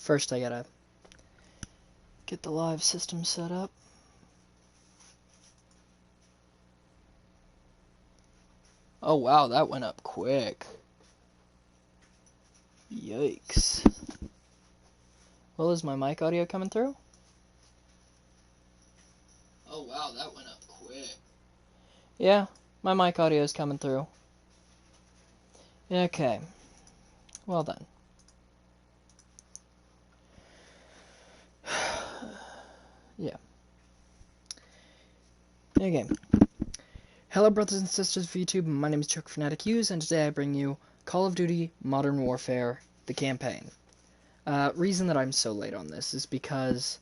First I gotta get the live system set up. Oh wow, that went up quick. Yikes. Well, is my mic audio coming through? Oh wow, that went up quick. Yeah, my mic audio is coming through. Okay. Well then. Yeah. Okay. Hello brothers and sisters of YouTube, my name is Chuck Fanatic Hughes, and today I bring you Call of Duty Modern Warfare, the campaign. Reason that I'm so late on this is because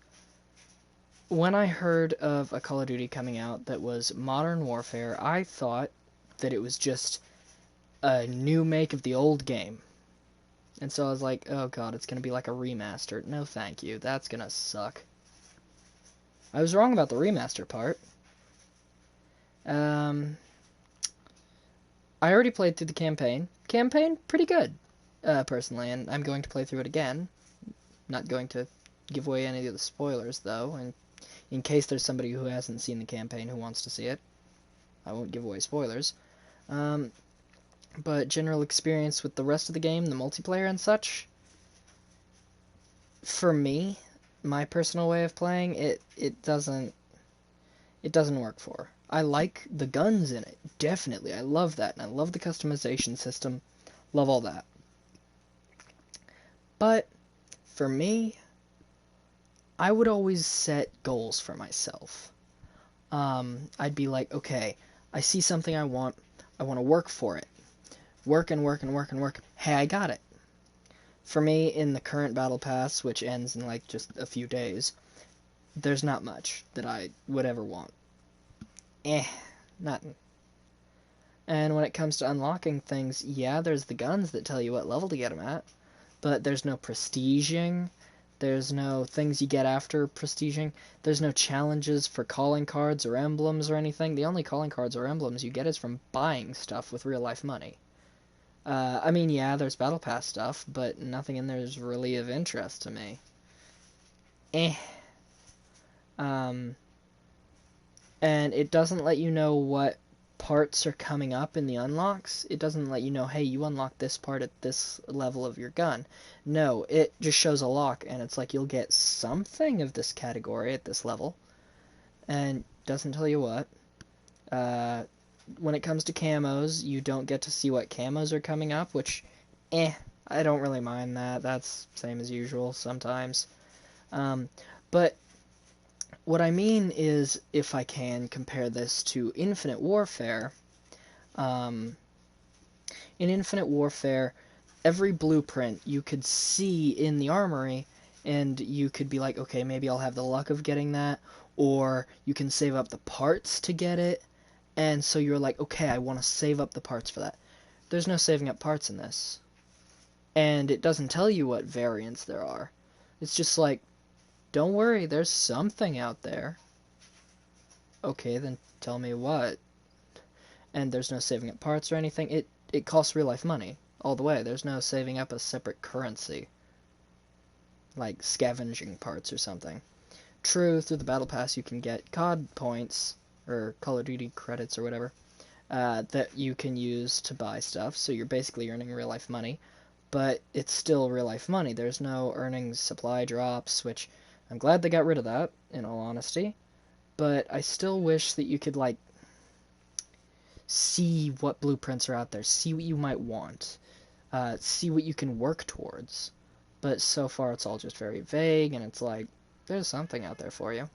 when I heard of a Call of Duty coming out that was Modern Warfare, I thought that it was just a new make of the old game. And so I was like, oh god, it's going to be like a remaster. No thank you, that's going to suck. I was wrong about the remaster part. I already played through the campaign. Campaign, pretty good, personally, and I'm going to play through it again. Not going to give away any of the spoilers, though, and in case there's somebody who hasn't seen the campaign who wants to see it, I won't give away spoilers. But general experience with the rest of the game, the multiplayer and such, for me, my personal way of playing, it doesn't work for. I like the guns in it, definitely. I love that, and I love the customization system. Love all that. But for me, I would always set goals for myself. I'd be like, okay, I see something I want to work for it. Work and work and work and work. Hey, I got it. For me, in the current Battle Pass, which ends in like just a few days, there's not much that I would ever want. Nothing. And when it comes to unlocking things, yeah, there's the guns that tell you what level to get them at, but there's no prestiging, there's no things you get after prestiging, there's no challenges for calling cards or emblems or anything. The only calling cards or emblems you get is from buying stuff with real-life money. I mean, yeah, there's Battle Pass stuff, but nothing in there is really of interest to me. And it doesn't let you know what parts are coming up in the unlocks. It doesn't let you know, hey, you unlock this part at this level of your gun. No, it just shows a lock, and it's like you'll get something of this category at this level, and doesn't tell you what. When it comes to camos, you don't get to see what camos are coming up, which, I don't really mind that. That's same as usual sometimes. But what I mean is, if I can compare this to Infinite Warfare, in Infinite Warfare, every blueprint you could see in the armory, and you could be like, okay, maybe I'll have the luck of getting that, or you can save up the parts to get it, and so you're like, okay, I want to save up the parts for that. There's no saving up parts in this. And it doesn't tell you what variants there are. It's just like, don't worry, there's something out there. Okay, then tell me what. And there's no saving up parts or anything. It costs real life money all the way. There's no saving up a separate currency, like scavenging parts or something. True, through the Battle Pass you can get C.O.D points, or Call of Duty credits or whatever, that you can use to buy stuff, so you're basically earning real life money, but it's still real life money. There's no earning supply drops, which I'm glad they got rid of that, in all honesty, but I still wish that you could, like, see what blueprints are out there, see what you might want, see what you can work towards. But so far it's all just very vague, and it's like, there's something out there for you.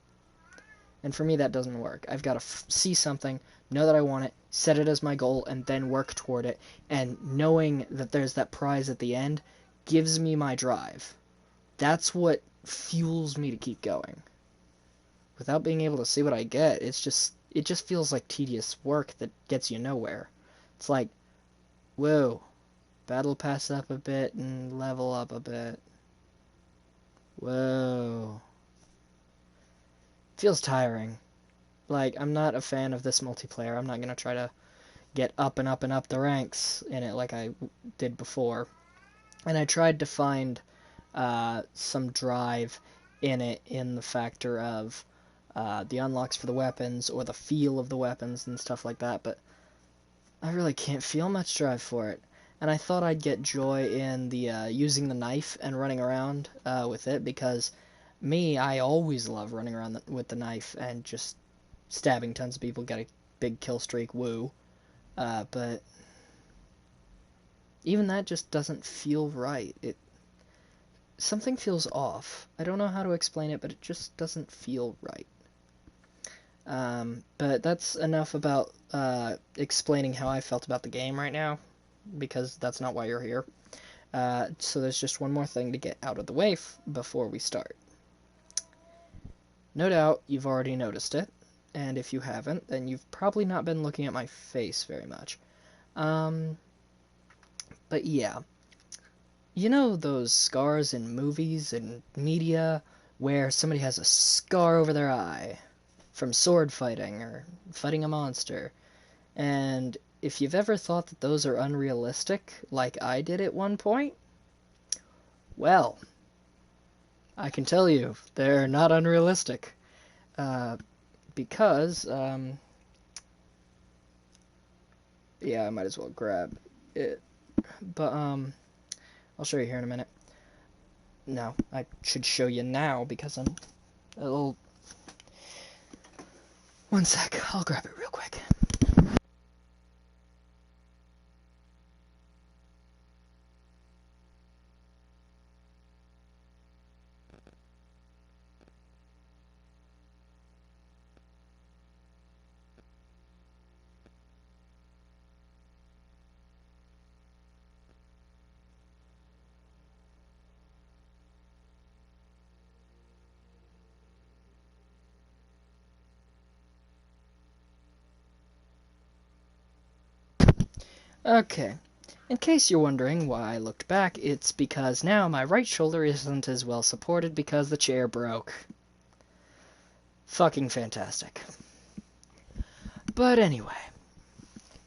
And for me that doesn't work. I've got to see something, know that I want it, set it as my goal, and then work toward it, and knowing that there's that prize at the end gives me my drive. That's what fuels me to keep going. Without being able to see what I get, it just feels like tedious work that gets you nowhere. It's like, whoa, battle pass up a bit and level up a bit. Whoa. Feels tiring. Like, I'm not a fan of this multiplayer. I'm not gonna try to get up and up and up the ranks in it like I did before. And I tried to find some drive in it, in the factor of the unlocks for the weapons or the feel of the weapons and stuff like that, but I really can't feel much drive for it. And I thought I'd get joy in the using the knife and running around with it, because I always love running around with the knife and just stabbing tons of people, get a big kill streak, woo. But even that just doesn't feel right. Something feels off. I don't know how to explain it, but it just doesn't feel right. But that's enough about explaining how I felt about the game right now, because that's not why you're here. So there's just one more thing to get out of the way before we start. No doubt you've already noticed it, and if you haven't, then you've probably not been looking at my face very much. But yeah. You know those scars in movies and media where somebody has a scar over their eye from sword fighting or fighting a monster? And if you've ever thought that those are unrealistic, like I did at one point, well, I can tell you, they're not unrealistic. Because, yeah, I might as well grab it. But, I'll show you here in a minute. No, I should show you now because I'm a little... One sec, I'll grab it real quick. Okay, in case you're wondering why I looked back, it's because now my right shoulder isn't as well supported because the chair broke. Fucking fantastic. But anyway,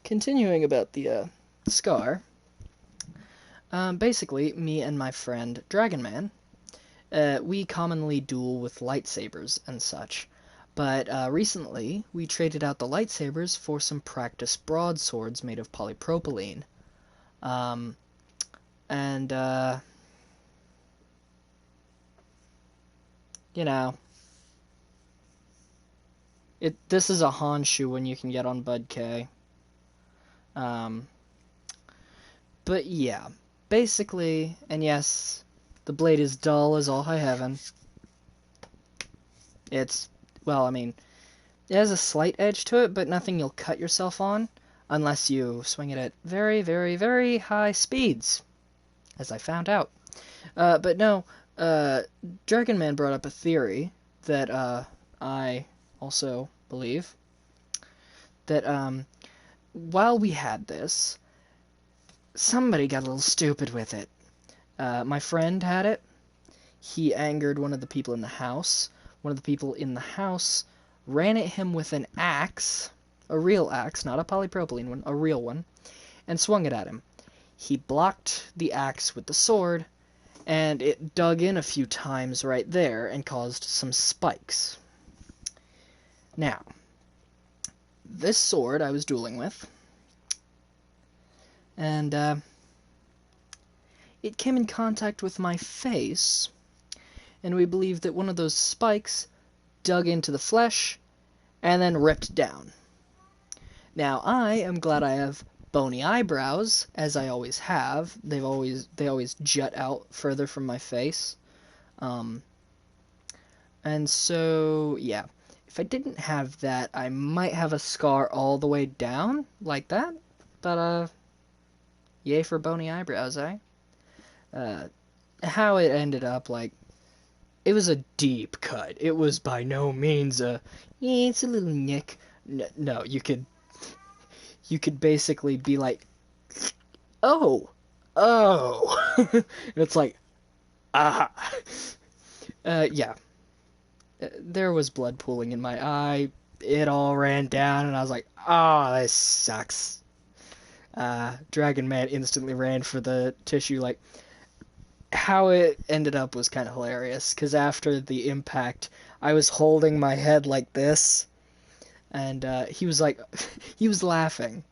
continuing about the scar, basically, me and my friend Dragon Man, we commonly duel with lightsabers and such. But recently, we traded out the lightsabers for some practice broadswords made of polypropylene. And, you know, this is a Honshu one you can get on Bud K. But yeah, basically, and yes, the blade is dull as all high heaven. It's, well, I mean, it has a slight edge to it, but nothing you'll cut yourself on unless you swing it at very, very, very high speeds, as I found out. But no, Dragon Man brought up a theory that I also believe, that while we had this, somebody got a little stupid with it. My friend had it. He angered one of the people in the house. One of the people in the house ran at him with an axe, a real axe, not a polypropylene one, a real one, and swung it at him. He blocked the axe with the sword, and it dug in a few times right there and caused some spikes. Now, this sword I was dueling with, and it came in contact with my face, and we believe that one of those spikes dug into the flesh and then ripped down. Now, I am glad I have bony eyebrows, as I always have. They always jut out further from my face. And so, yeah. If I didn't have that, I might have a scar all the way down, like that. But, yay for bony eyebrows, eh? How it ended up, like, it was a deep cut. It was by no means yeah, it's a little nick. No, you could basically be like, oh, and it's like, ah, yeah. There was blood pooling in my eye. It all ran down, and I was like, oh, this sucks. Dragon Man instantly ran for the tissue, like, how it ended up was kind of hilarious, because after the impact, I was holding my head like this, and he was like, he was laughing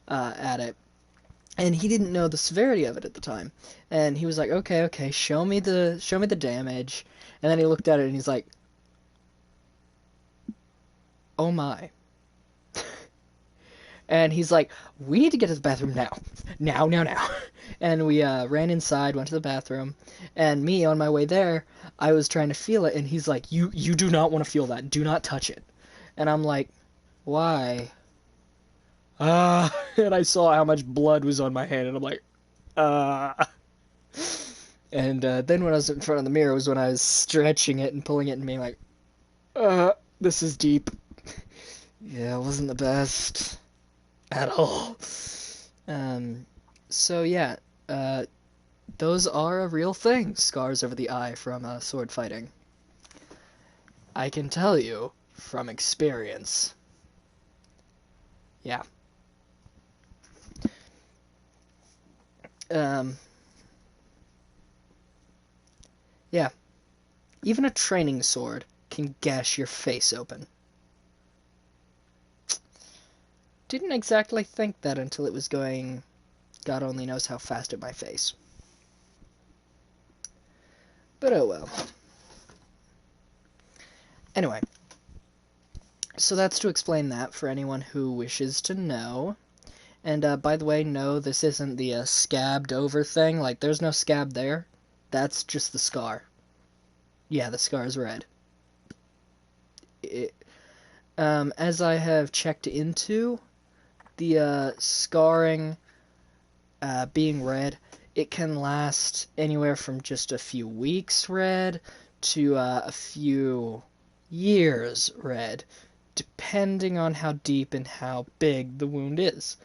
at it, and he didn't know the severity of it at the time, and he was like, okay, okay, show me the damage, and then he looked at it and he's like, oh my. And he's like, we need to get to the bathroom now. Now, now, now. And we ran inside, went to the bathroom, and me, on my way there, I was trying to feel it, and he's like, you do not want to feel that. Do not touch it. And I'm like, why? And I saw how much blood was on my hand, and I'm like, And then when I was in front of the mirror was when I was stretching it and pulling it and being like, this is deep. Yeah, it wasn't the best at all. So yeah, those are a real thing, scars over the eye from sword fighting. I can tell you from experience. Yeah. Yeah. Even a training sword can gash your face open. Didn't exactly think that until it was going, God only knows how fast at my face. But oh well. Anyway, so that's to explain that for anyone who wishes to know. And by the way, no, this isn't the scabbed over thing. Like, there's no scab there. That's just the scar. Yeah, the scar is red. As I have checked into, the scarring being red, it can last anywhere from just a few weeks red to a few years red, depending on how deep and how big the wound is.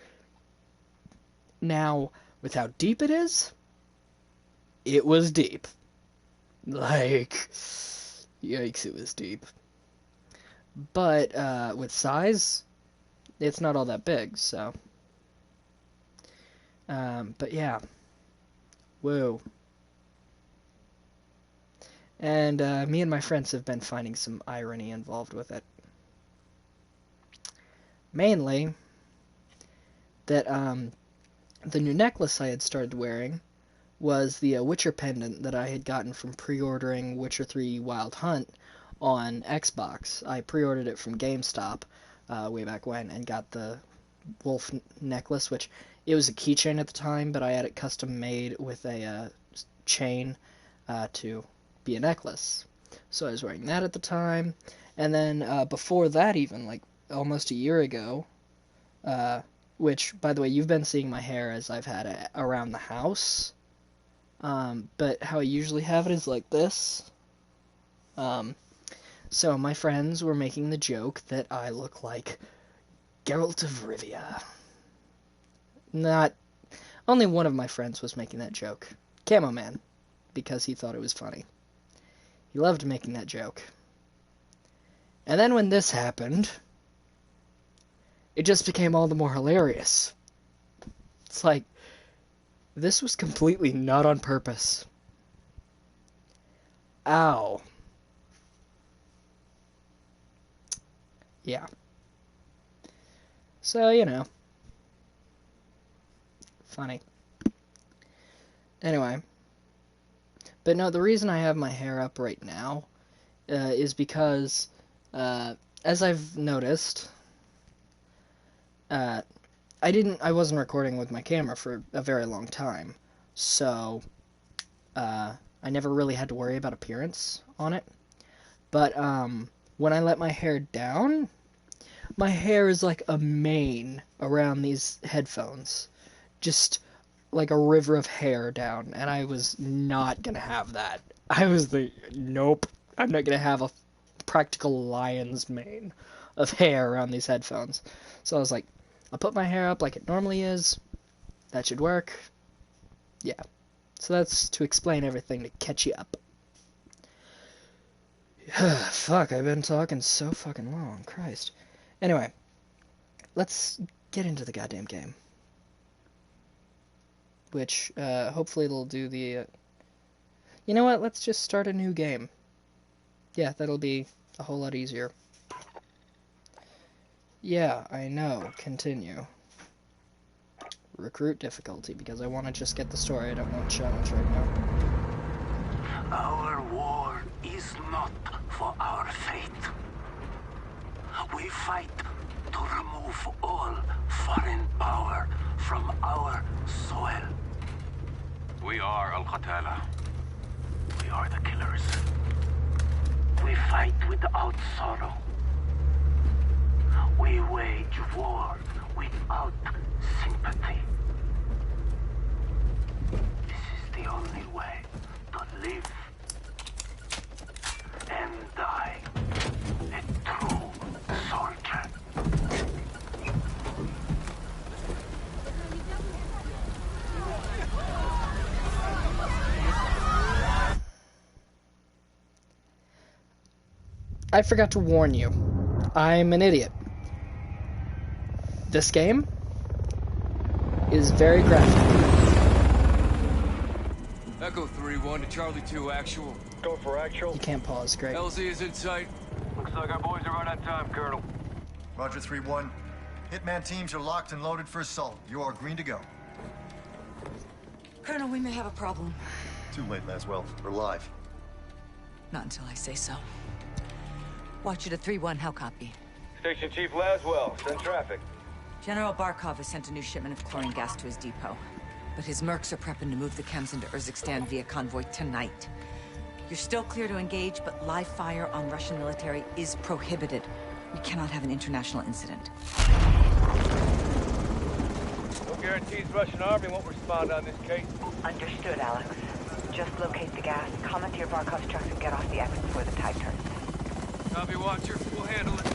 Now, with how deep it is, it was deep. Like, yikes, it was deep. But with size, it's not all that big, so. But yeah. Whoa. And me and my friends have been finding some irony involved with it. Mainly that the new necklace I had started wearing was the Witcher pendant that I had gotten from pre-ordering Witcher 3 Wild Hunt on Xbox. I pre-ordered it from GameStop way back when and got the wolf necklace, which it was a keychain at the time, but I had it custom made with a chain to be a necklace. So I was wearing that at the time, and then before that even, like almost a year ago, which, by the way, you've been seeing my hair as I've had it around the house, but how I usually have it is like this. So my friends were making the joke that I look like Geralt of Rivia. Not only one of my friends was making that joke, Camo Man, because he thought it was funny. He loved making that joke. And then when this happened, it just became all the more hilarious. It's like, this was completely not on purpose. Ow. Yeah. So, you know. Funny. Anyway. But no, the reason I have my hair up right now is because, as I've noticed, I wasn't recording with my camera for a very long time, so I never really had to worry about appearance on it. But when I let my hair down, my hair is like a mane around these headphones, just like a river of hair down, and I was not gonna have that. I was like, nope, I'm not gonna have a practical lion's mane of hair around these headphones. So I was like, I'll put my hair up like it normally is. That should work. Yeah. So that's to explain everything to catch you up. Fuck, I've been talking so fucking long. Christ. Anyway, let's get into the goddamn game. Which, hopefully it'll do the You know what? Let's just start a new game. Yeah, that'll be a whole lot easier. Yeah, I know. Continue. Recruit difficulty, because I want to just get the story. I don't want challenge right now. Our war is not for our fate. We fight to remove all foreign power from our soil. We are Al-Qatala. We are the killers. We fight without sorrow. We wage war without sympathy. This is the only way to live and die a true soldier. I forgot to warn you. I'm an idiot. This game is very graphic. Echo 3-1 to Charlie 2 actual. Go for actual. You can't pause, great. LZ is in sight. Looks like our boys are right on time, Colonel. Roger 3-1. Hitman teams are locked and loaded for assault. You are green to go. Colonel, we may have a problem. Too late, Laswell. We're live. Not until I say so. Watch it at 3-1, how copy? Station Chief Laswell, send traffic. General Barkov has sent a new shipment of chlorine gas to his depot. But his mercs are prepping to move the chems into Urzikstan via convoy tonight. You're still clear to engage, but live fire on Russian military is prohibited. We cannot have an international incident. No guarantees Russian army won't respond on this case. Understood, Alex. Just locate the gas, commandeer Barkov's trucks, and get off the X before the tide turns. Copy, Watcher. We'll handle it.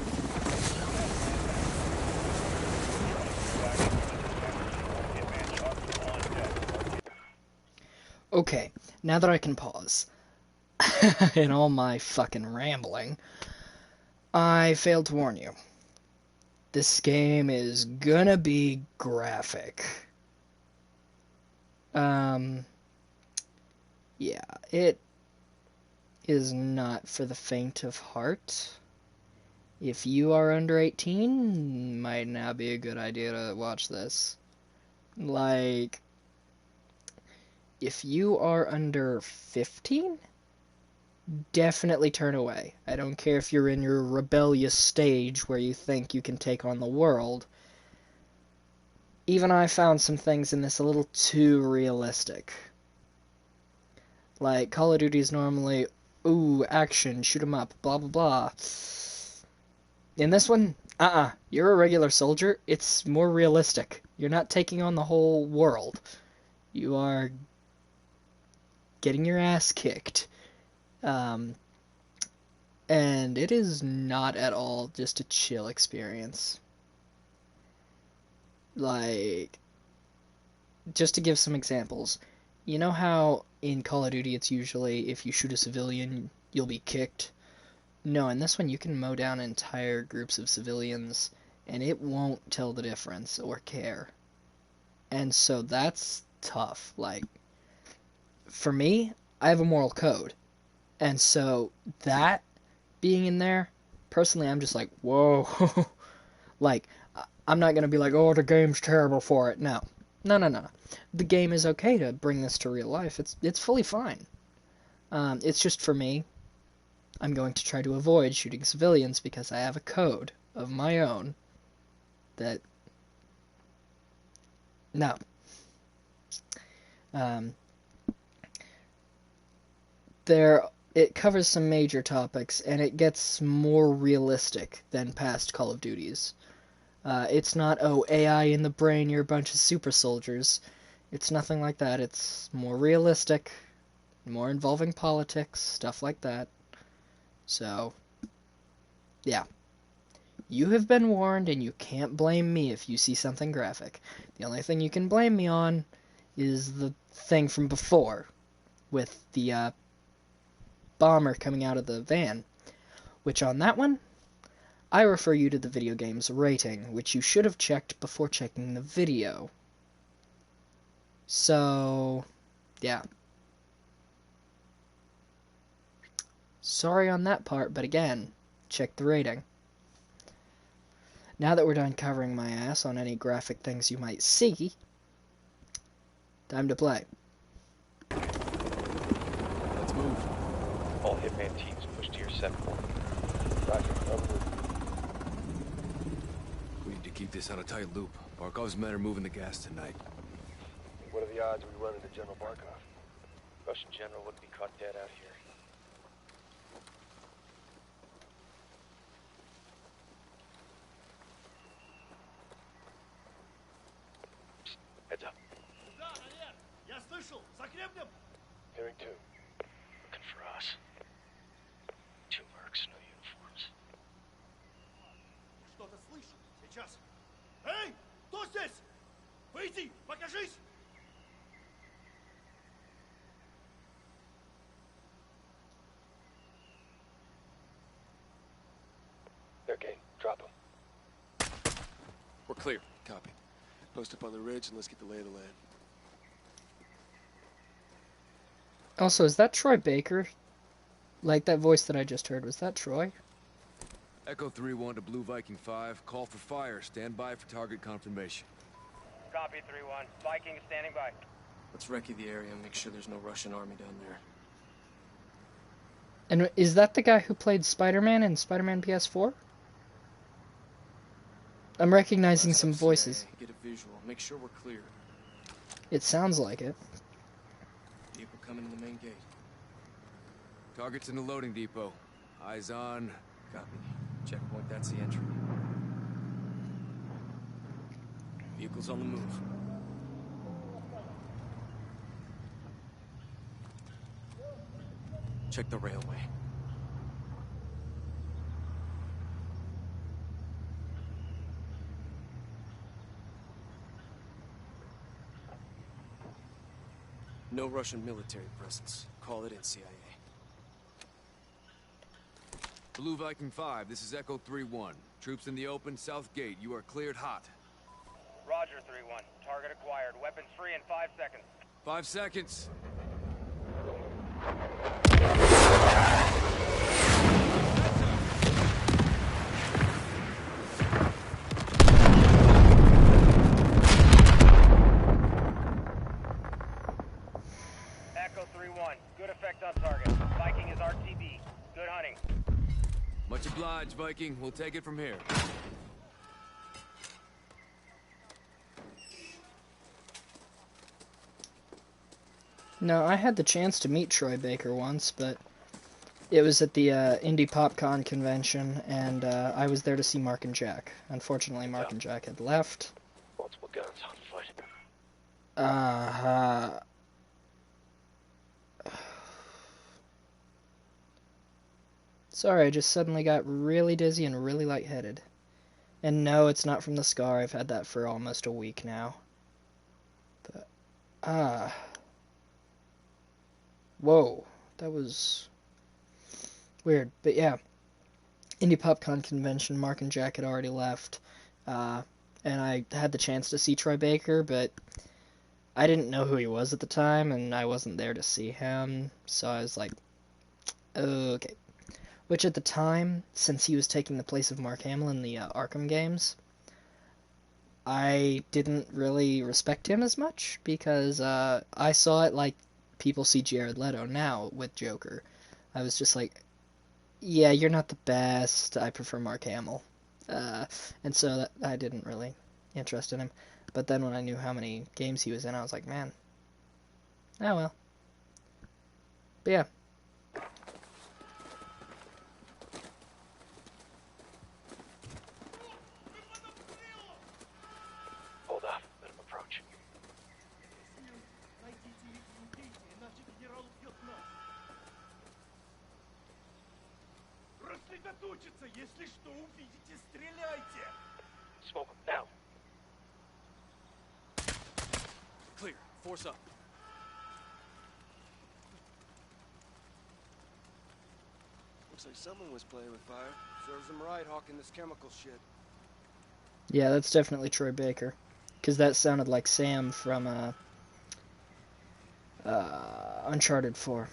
Okay, now that I can pause, in all my fucking rambling, I failed to warn you. This game is gonna be graphic. Yeah, it is not for the faint of heart. If you are under 18, might not be a good idea to watch this. Like, if you are under 15, definitely turn away. I don't care if you're in your rebellious stage where you think you can take on the world. Even I found some things in this a little too realistic. Like, Call of Duty is normally, ooh, action, shoot 'em up, blah blah blah. In this one, you're a regular soldier. It's more realistic. You're not taking on the whole world. You are getting your ass kicked. And it is not at all just a chill experience. Like, just to give some examples, you know how in Call of Duty it's usually if you shoot a civilian, you'll be kicked? No, in this one you can mow down entire groups of civilians, and it won't tell the difference or care. And so that's tough. Like, for me, I have a moral code. And so that being in there, personally, I'm just like, whoa. Like, I'm not going to be like, oh, the game's terrible for it. No. No. The game is okay to bring this to real life. It's fully fine. It's just for me, I'm going to try to avoid shooting civilians because I have a code of my own that... No. It covers some major topics, and it gets more realistic than past Call of Duties. It's not, oh, AI in the brain, you're a bunch of super soldiers. It's nothing like that. It's more realistic, more involving politics, stuff like that. So, yeah. You have been warned, and you can't blame me if you see something graphic. The only thing you can blame me on is the thing from before, with the bomber coming out of the van, which on that one, I refer you to the video game's rating, which you should have checked before checking the video. So, yeah. Sorry on that part, but again, check the rating. Now that we're done covering my ass on any graphic things you might see, time to play. Let's move. All Hitman teams push to your set point. Roger, over. We need to keep this on a tight loop. Barkov's men are moving the gas tonight. What are the odds we run into General Barkov? Russian general wouldn't be caught dead out here. Psst, heads up. Hearing two. Looking for us. Two mercs, no uniforms. Что-то слышу. Сейчас. Эй, кто здесь? Выйди, покажись! They're game. Drop them. We're clear. Copy. Post up on the ridge and let's get the lay of the land. Also, is that Troy Baker? Like that voice that I just heard, was that Troy? Echo 3-1 to Blue Viking 5. Call for fire. Stand by for target confirmation. Copy 3-1. Viking is standing by. Let's recce the area and make sure there's no Russian army down there. And is that the guy who played Spider-Man in Spider-Man PS4? I'm recognizing some voices. Get a visual. Make sure we're clear. It sounds like it. People coming in the main gate. Target's in the loading depot. Eyes on. Copy. Checkpoint, that's the entry. Vehicles on the move. Check the railway. No Russian military presence. Call it in, CIA. Blue Viking 5, this is Echo 3-1. Troops in the open, south gate. You are cleared hot. Roger 3-1. Target acquired. Weapons free in 5 seconds. 5 seconds. Echo 3-1. Good effect on target. Viking is RTB. Good hunting. Much obliged, Viking. We'll take it from here. No, I had the chance to meet Troy Baker once, but it was at the Indie PopCon convention, and I was there to see Mark and Jack. Unfortunately, Mark and Jack had left. Multiple guns on foot. Sorry, I just suddenly got really dizzy and really lightheaded. And no, it's not from the scar. I've had that for almost a week now. But, whoa, that was weird. But yeah, Indie PopCon convention, Mark and Jack had already left. And I had the chance to see Troy Baker, but I didn't know who he was at the time, and I wasn't there to see him. So I was like, okay. Which at the time, since he was taking the place of Mark Hamill in the Arkham games, I didn't really respect him as much, because I saw it like people see Jared Leto now with Joker. I was just like, yeah, you're not the best, I prefer Mark Hamill. And so I didn't really interest in him. But then when I knew how many games he was in, I was like, man, oh well. But yeah. Hold off. Let him approach. Рассредоточиться, если что увидите, стреляйте! Smoke him now. Clear. Force up. Looks like someone was playing with fire. Serves them right, hawking this chemical shit. Yeah, that's definitely Troy Baker. Because that sounded like Sam from Uncharted 4.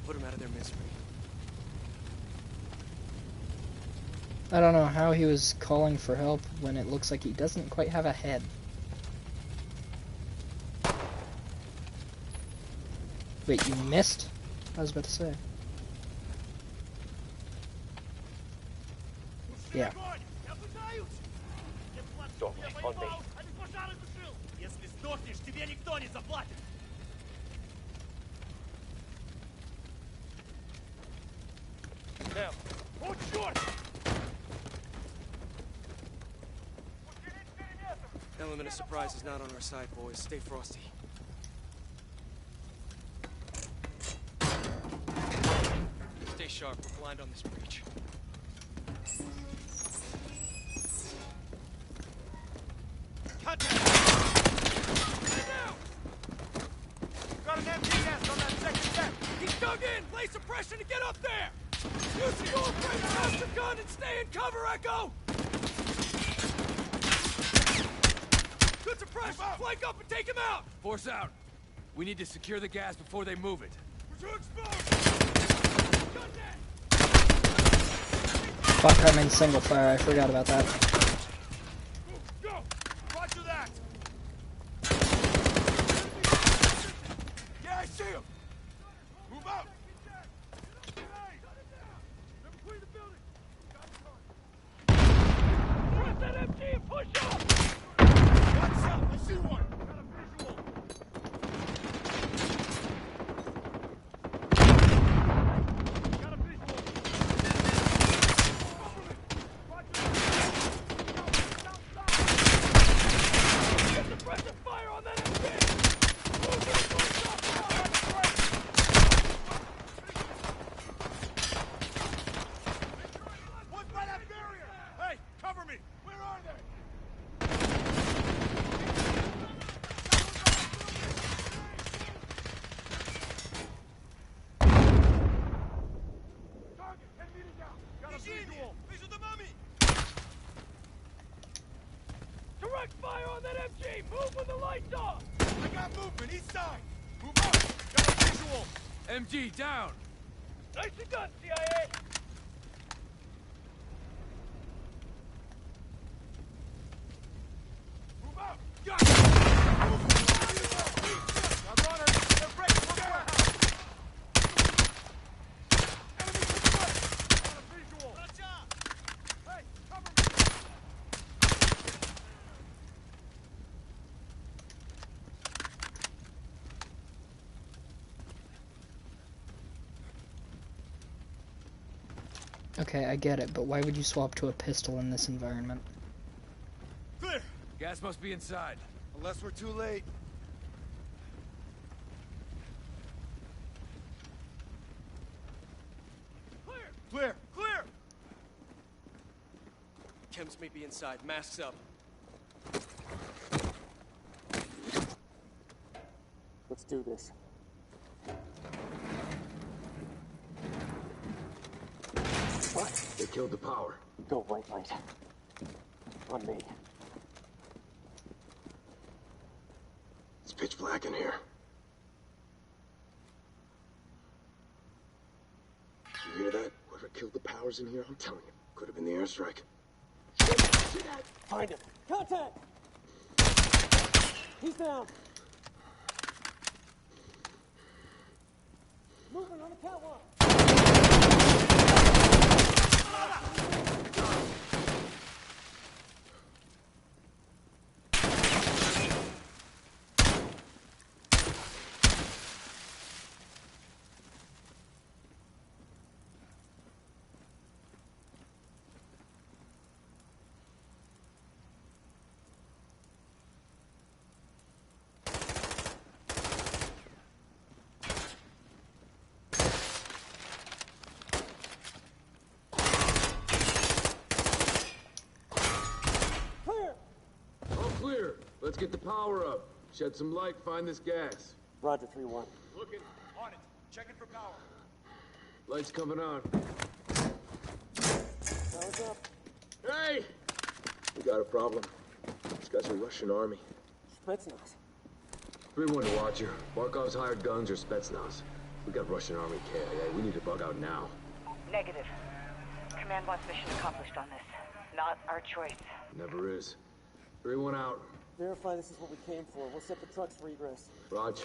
put them out of their misery. I don't know how he was calling for help when it looks like he doesn't quite have a head. Wait, you missed? I was about to say. Yeah. On me. Если сдохнешь, тебе никто не заплатит. Now. Oh, черт! Element of surprise is not on our side, boys. Stay frosty. Stay sharp. We're blind on this breach. Contact! Got an empty nest on that second deck. He's dug in! Lay suppression to get up there! Use the old break master gun and stay in cover, Echo! Good suppression! Flank up and take him out! Force out. We need to secure the gas before they move it. We're too exposed! Gun net! Fuck, I'm in single fire. I forgot about that. Go! Roger that! Yeah, I see him! Move out! Press that MG and push up! Watch out! I see one! Got a visual! Got a visual! Get suppressive fire on that MG! Move this one off now like a break! One's by that barrier! Hey, cover me! Where are they? Target, 10 meters out! Got a visual! Visual the mummy! Direct fire on that MG! Move when the light's off! I got movement, east side! Move out! Got a visual! MG, down! Nicely done, CIA! Move out! Got it! Move! I'm running! They're breaking from the warehouse! Enemy suppressed! Got a visual! Hey, cover me! Okay, I get it, but why would you swap to a pistol in this environment? Clear! Gas must be inside. Unless we're too late. Clear! Clear! Clear! Chems may be inside. Masks up. Let's do this. What? They killed the power. Go white light. On me. It's pitch black in here. You hear that? Whoever killed the powers in here, I'm telling you, could have been the airstrike. Find him. Contact! He's down. Moving on the catwalk. Clear. Let's get the power up. Shed some light, find this gas. Roger, 3-1. Looking. On it. Checking for power. Lights coming on. Power's up. Hey! We got a problem. These guys are Russian army. Spetsnaz. 3-1 to Watcher. Barkov's hired guns or Spetsnaz. We got Russian Army KIA. We need to bug out now. Negative. Command wants mission accomplished on this. Not our choice. Never is. 3-1 out. Verify this is what we came for. We'll set the trucks for egress. Raj.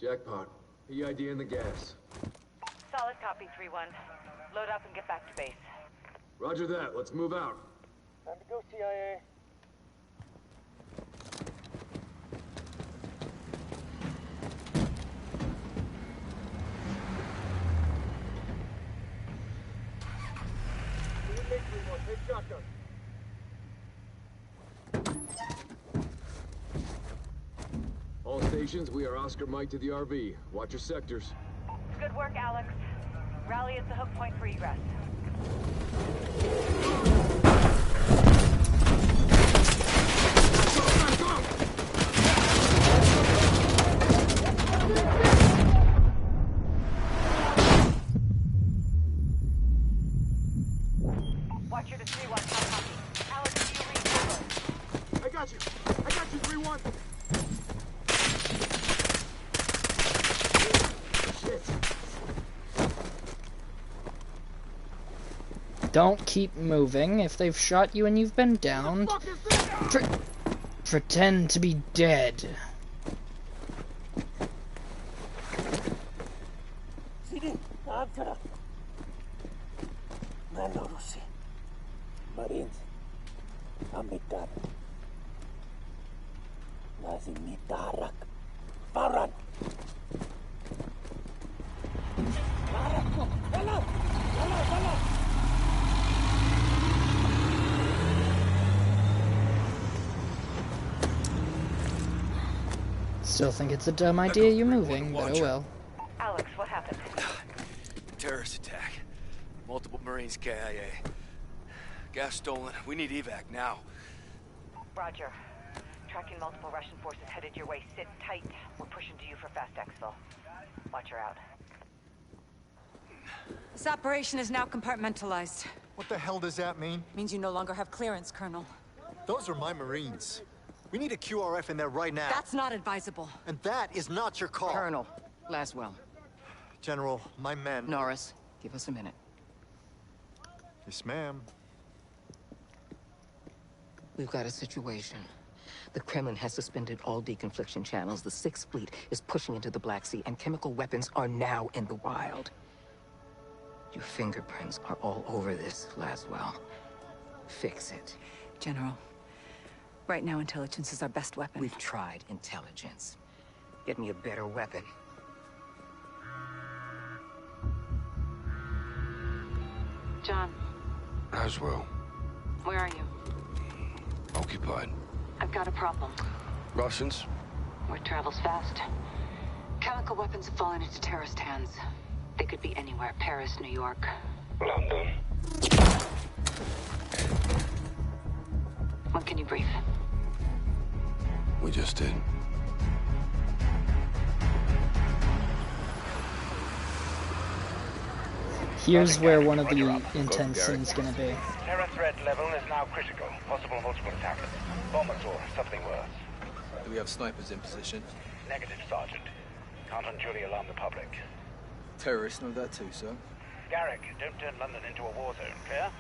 Jackpot. EID in the gas. Solid copy, 3-1. Load up and get back to base. Roger that. Let's move out. Time to go, CIA. Take shotgun. All stations, we are Oscar Mike to the RV. Watch your sectors. Good work, Alex. Rally at the hook point for egress. Watch your to 3-1. Copy. Alex, do you read over? I got you, 3-1. Don't keep moving. If they've shot you and you've been downed, pretend to be dead. CD, Ankara. Manorusi. Marines. Amitab. Nazimitarak. Baran. Still think it's a dumb idea you're moving, but oh well. Alex, what happened? Terrorist attack. Multiple Marines KIA. Gas stolen. We need evac now. Roger. Tracking multiple Russian forces headed your way. Sit tight. We're pushing to you for fast exfil. Watch her out. This operation is now compartmentalized. What the hell does that mean? Means you no longer have clearance, Colonel. Those are my Marines. We need a QRF in there right now. That's not advisable. And that is not your call. Colonel, Laswell. General, my men... Norris, give us a minute. Yes, ma'am. We've got a situation. The Kremlin has suspended all deconfliction channels. The Sixth Fleet is pushing into the Black Sea, and chemical weapons are now in the wild. Your fingerprints are all over this, Laswell. Fix it. General, right now intelligence is our best weapon. We've tried intelligence. Get me a better weapon. John, Laswell. where are you? Occupied. I've got a problem. Russians? Word travels fast. Chemical weapons have fallen into terrorist hands. They could be anywhere. Paris, New York. London. When can you brief? We just did. Here's where one of the intense scenes is gonna be. Terror threat level is now critical. Possible multiple attacks. Bombers or something worse. Do we have snipers in position? Negative, Sergeant. Can't unduly alarm the public. Terrorists know that too, sir. Garrick, don't turn London into a war zone, clear?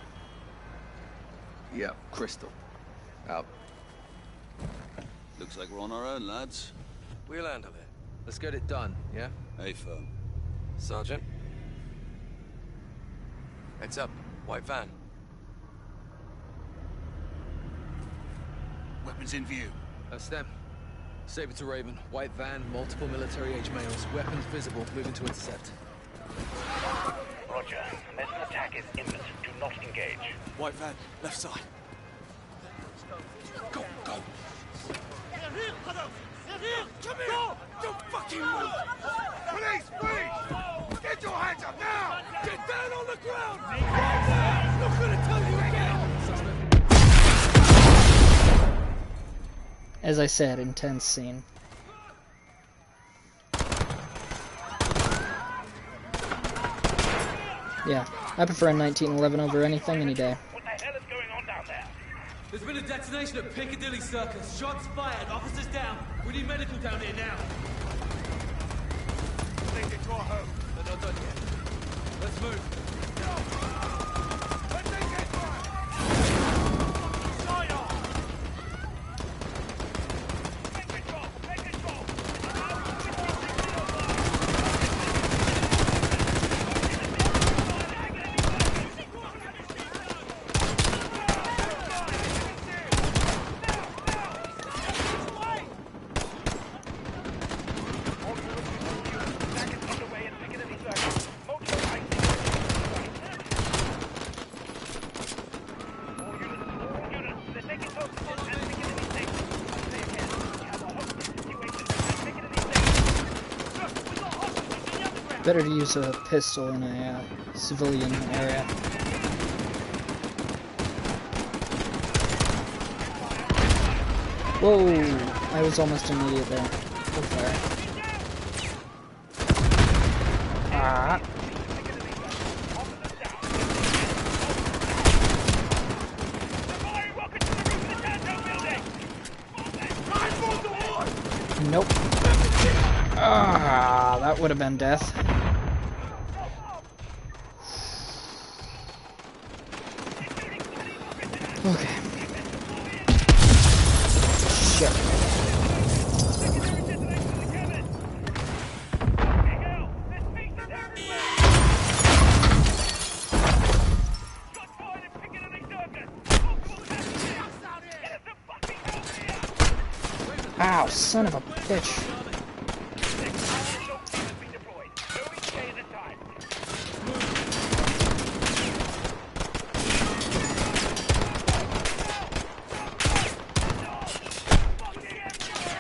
Yeah, Crystal. Out. Looks like we're on our own, lads. We'll handle it. Let's get it done, yeah? Hey, firm. Sergeant? Heads up. White van. Weapons in view. That's them. Saber to Raven. White van, multiple military-age males. Weapons visible. Moving to intercept. Roger. Unless an attack is imminent, do not engage. White van, left side. Go, go. They're here, Adam! They're here! Come here! Go! Don't fucking move! Police, please! Get your hands up now! Get down on the ground! Right now! I'm not gonna tell you again! As I said, intense scene. Yeah, I prefer 1911 over anything any day. What the hell is going on down there? There's been a detonation at Piccadilly Circus. Shots fired. Officers down. We need medical down here now. Take it to our home. They're not done yet. Let's move. Let's take it fire! Side on! Take control! Take control! Better to use a pistol in a civilian area. Whoa! I was almost an idiot there. Okay. Ah. Nope. Ah, that would have been death. Okay. Shit. Ow, son of a bitch.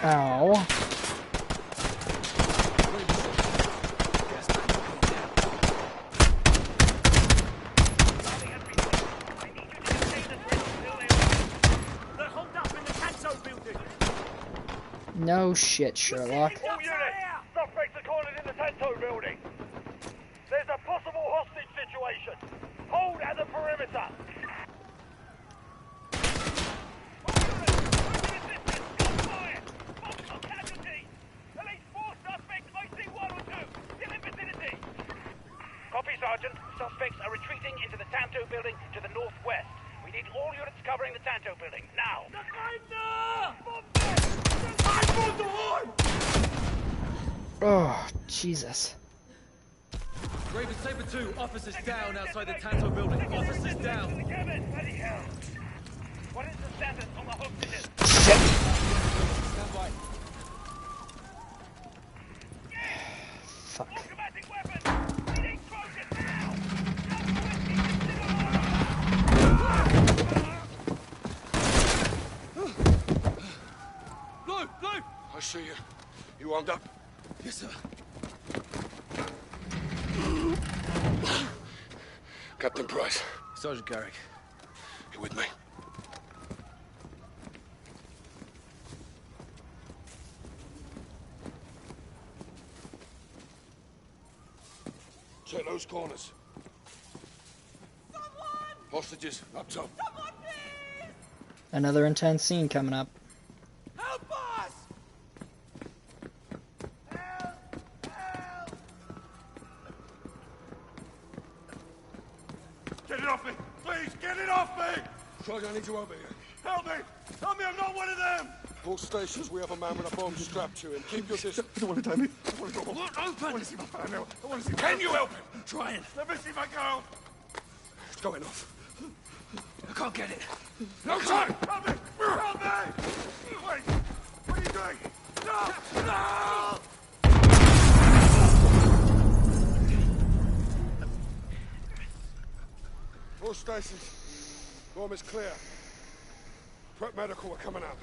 Ow. No shit, Sherlock. All units! Suspects are cornered in the Tanto building. There's a possible hostage situation. Hold at the perimeter. Copy, Sergeant. Suspects are retreating into the Tanto building to the northwest. We need all units covering the Tanto building, now! Oh, Jesus. Raven Saber 2, officers down outside the Tanto building. Officers down. What is the status on the hostages? Shit. Stand by. Fuck. Blue! Blue! I see you. You armed up? Yes, sir. Captain Price. Sergeant Garrick. You with me? Check those corners. Someone! Hostages, up top. Someone, please! Another intense scene coming up. Help us! Help! Help! Get it off me! Please, get it off me! Sergeant, I need you over here. Help me! Help me, I'm not one of them! All stations, we have a man with a bomb strapped to him. Keep your distance. I don't want to die me. I want to go home. Look, open! I want to see my family. I want to see my Can you help him? Trying. Let me see my girl. It's going off. I can't get it. No time! Help me! Help me! Wait! What are you doing? No! No! All stations, bomb is clear. Prep medical, we're coming up.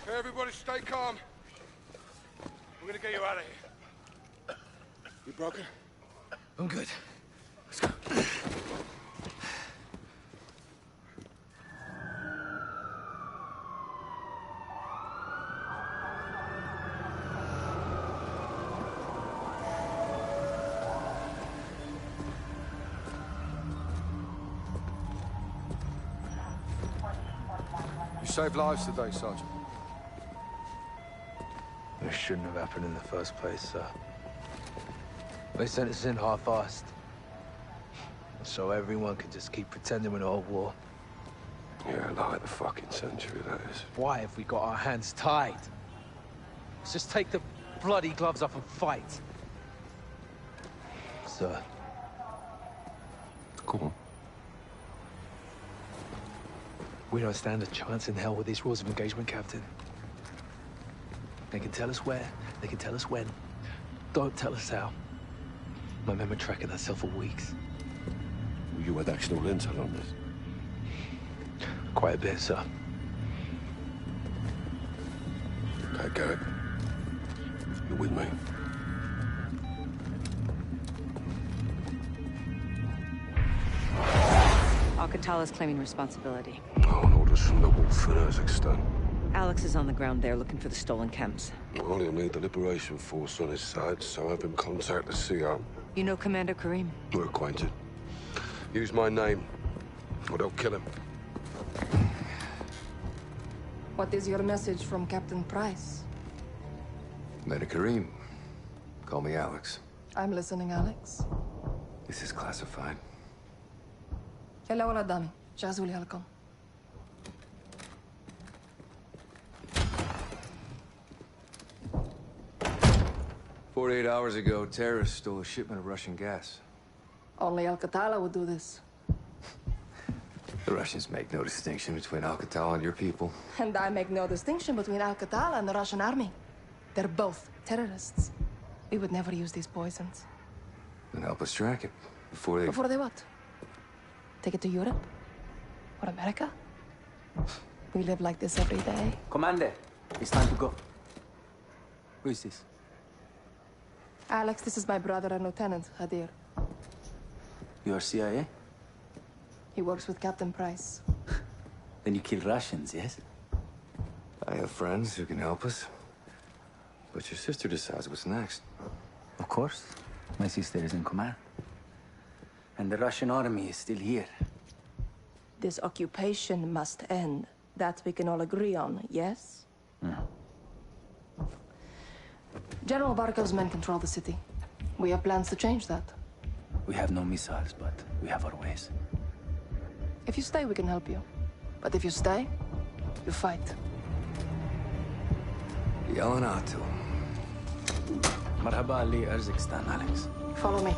Okay, everybody stay calm. We're gonna get you out of here. You broken? I'm good. Let's go. You saved lives today, Sergeant. It shouldn't have happened in the first place, sir. They sent us in half-assed. So everyone could just keep pretending we're not at war. Yeah, like the fucking century, that is. Why have we got our hands tied? Let's just take the bloody gloves off and fight. Sir. Go on. We don't stand a chance in hell with these rules of engagement, Captain. They can tell us where, they can tell us when. Don't tell us how. My men were tracking that cell for weeks. You had actual intel on this? Quite a bit, sir. Okay, Garrett. You're with me. Alcatala's claiming responsibility. On orders from the Wolf in Urzikstan. Alex is on the ground there looking for the stolen chems. Well, he'll need the Liberation Force on his side, so have him contact the C.O.D. You know Commander Karim? We're acquainted. Use my name, or they'll kill him. What is your message from Captain Price? Commander Karim. Call me Alex. I'm listening, Alex. This is classified. يلا ولا قدامي جهزوا لي هالكم. "48 hours ago, terrorists stole a shipment of Russian gas. Only Alcatala would do this. The Russians make no distinction between Alcatala and your people. And I make no distinction between Alcatala and the Russian army. They're both terrorists. We would never use these poisons. Then help us track it before they... Before they what? Take it to Europe? Or America? We live like this every day. Commander, it's time to go. Who is this? Alex, this is my brother and Lieutenant, Hadir. You are CIA? He works with Captain Price. Then you kill Russians, yes? I have friends who can help us. But your sister decides what's next. Of course. My sister is in command. And the Russian army is still here. This occupation must end. That we can all agree on, yes? General Barkov's men control the city. We have plans to change that. We have no missiles, but we have our ways. If you stay, we can help you. But if you stay, you fight. Yelanato. Marhaba li Urzikstan, Alex. Follow me.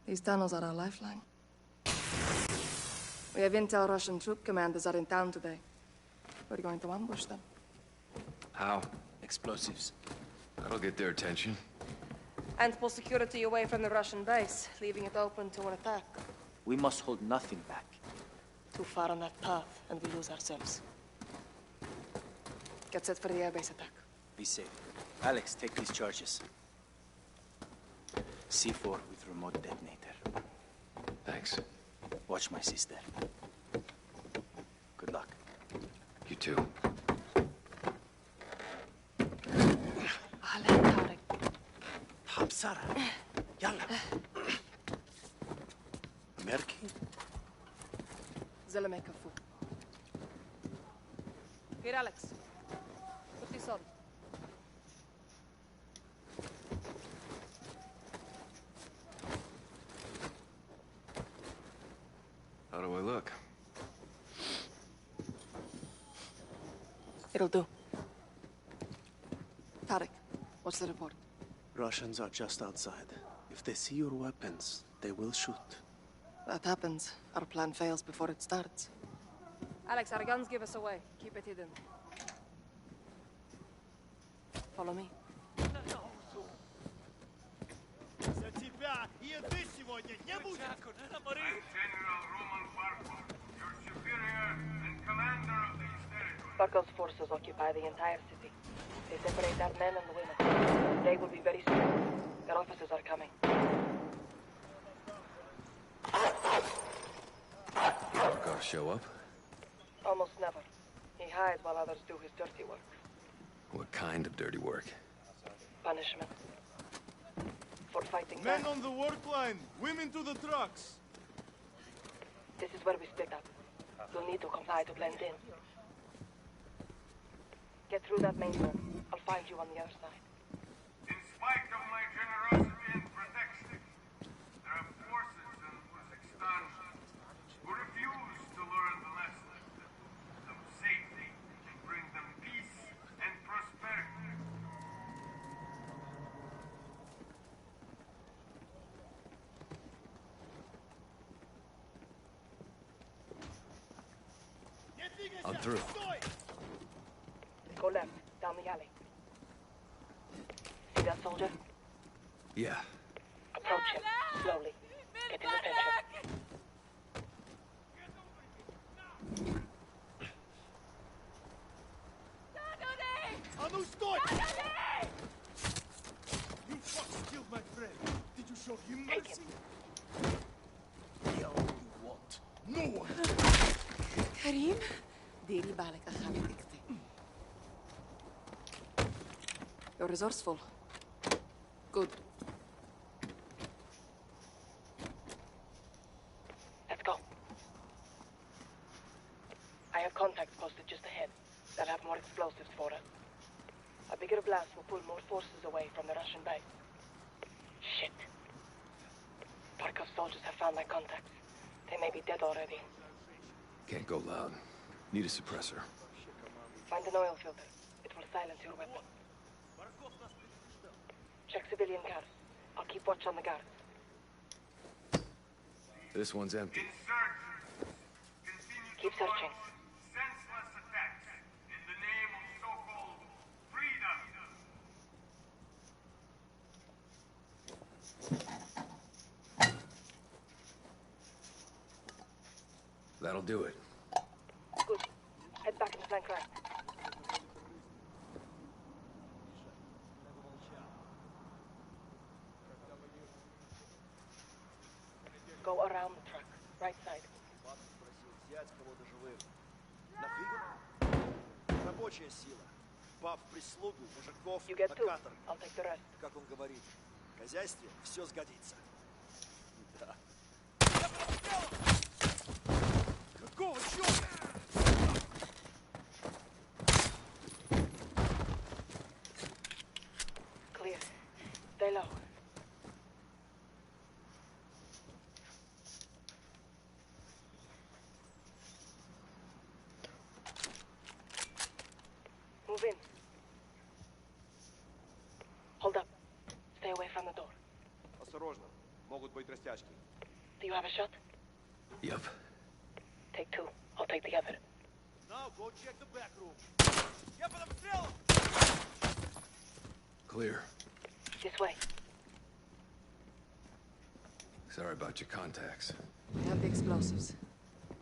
These tunnels are our lifeline. We have intel Russian troop commanders are in town today. We're going to ambush them. How? Explosives. That'll get their attention. And pull security away from the Russian base, leaving it open to an attack. We must hold nothing back. Too far on that path, and we lose ourselves. Get set for the airbase attack. Be safe. Alex, take these charges. C4 with remote detonator. Thanks. Watch my sister. Good luck. You too. Hamsara. Yalla. Merki. زلمة كفو. Here, Alex. Put this on. How do I look? It'll do. Tarek, what's the report? Russians are just outside. If they see your weapons, they will shoot. That happens. Our plan fails before it starts. Alex, our guns give us away. Keep it hidden. Follow me. Barkov's forces occupy the entire city. They separate our men and the women. They will be very soon. Their officers are coming. Barkov show up? Almost never. He hides while others do his dirty work. What kind of dirty work? punishment. For fighting Men back. on the work line! Women to the trucks! This is where we split up. You'll need to comply to blend in. Get through that main door. I'll find you on the other side. In spite of my generosity and protection, there are forces in Uzbekistan who refuse to learn the lesson of safety and bring them peace and prosperity. I'm through. Go left, down the alley. See that soldier? Yeah. Approach him, slowly. Get his attention. А ну стой! You fucking killed my friend. Did you show him mercy? Hell you want. No one. كريم ديري بالك أخاك تكتي. You're resourceful. Good. Let's go. I have contacts posted just ahead. They'll have more explosives for us. A bigger blast will pull more forces away from the Russian base. Shit. Barkov soldiers have found my contacts. They may be dead already. Can't go loud. Need a suppressor. Find an oil filter. It will silence your weapon. Check civilian cars. I'll keep watch on the guards. This one's empty. Keep searching. Senseless attacks in the name of so-called freedom. That'll do it. Good. Head back into flank right. Go around the truck. Right side. Взять кого-то живым. Нафига? Рабочая сила. Баб, прислугу, мужиков, You get на two. каторгу. I'll take the rest. Как он говорит, в хозяйстве все сгодится. Да. Какого черта? Clear. Stay low. Move in. Hold up. Stay away from the door. Осторожно, могут быть растяжки. Do you have a shot? Yep. Take two. I'll take the other. Now go check the back room. Я под обстрелом! Clear. This way. Sorry about your contacts. We have the explosives.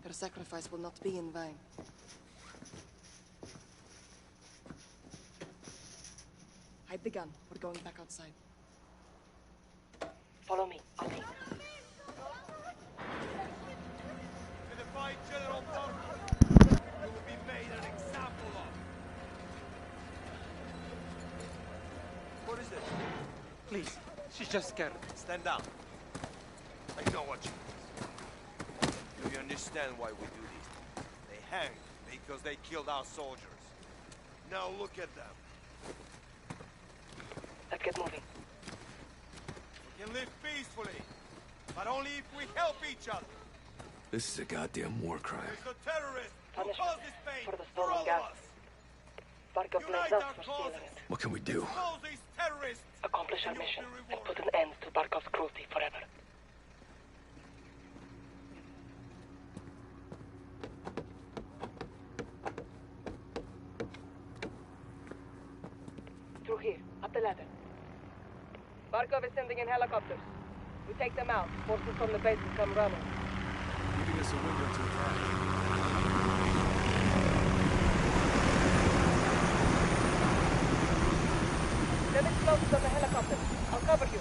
Their sacrifice will not be in vain. Hide the gun. We're going back outside. Follow me. I'll lead. In the fight, General Barkov, you will be made an example of. What is this? Please, she's just scared. Stand down. I know what you mean. Do you understand why we do this? They hanged because they killed our soldiers. Now look at them. Let's get moving. We can live peacefully, but only if we help each other. This is a goddamn war crime. There's the terrorists who Punishment caused this pain for the for stolen all gas. of us. Barkov blames us for stealing it. What can we do? Expose these terrorists. Accomplish our mission and put an end to Barkov's cruelty forever. Through here, up the ladder. Barkov is sending in helicopters. We take them out. Forces from the base will come running. Giving us a window to attack. Them explosives on the helicopter. I'll cover you.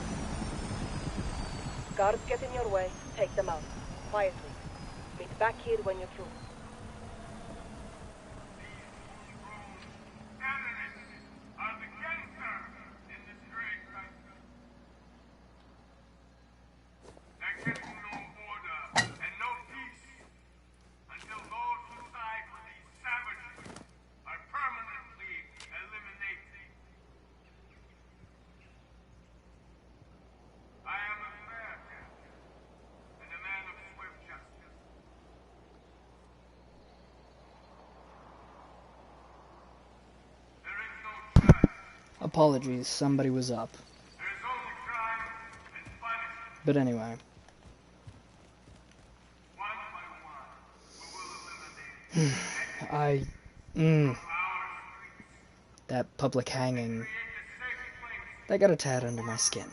Guards get in your way. Take them out. Quietly. Meet back here when you're through. Terrorists are the cancer in this dream. Apologies, somebody was up. But anyway. That public hanging, that got a tad under my skin.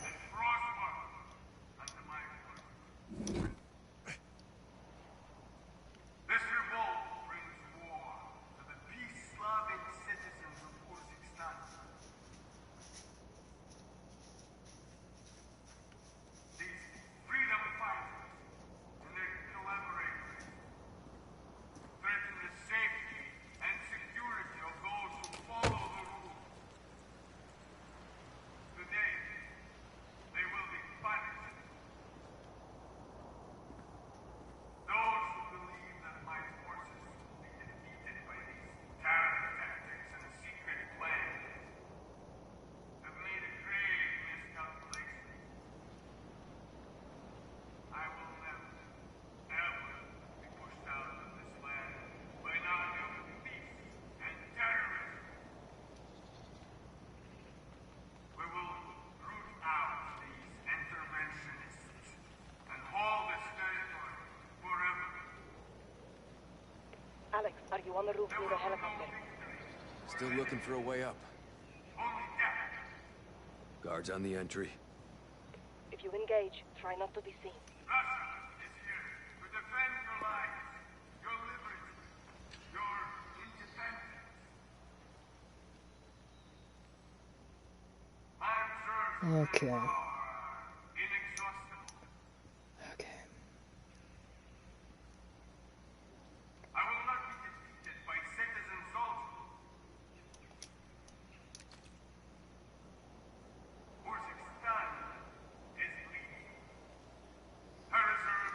Alex, are you on the roof near the helicopter? Still looking for a way up. Guards on the entry. If you engage, try not to be seen. Okay.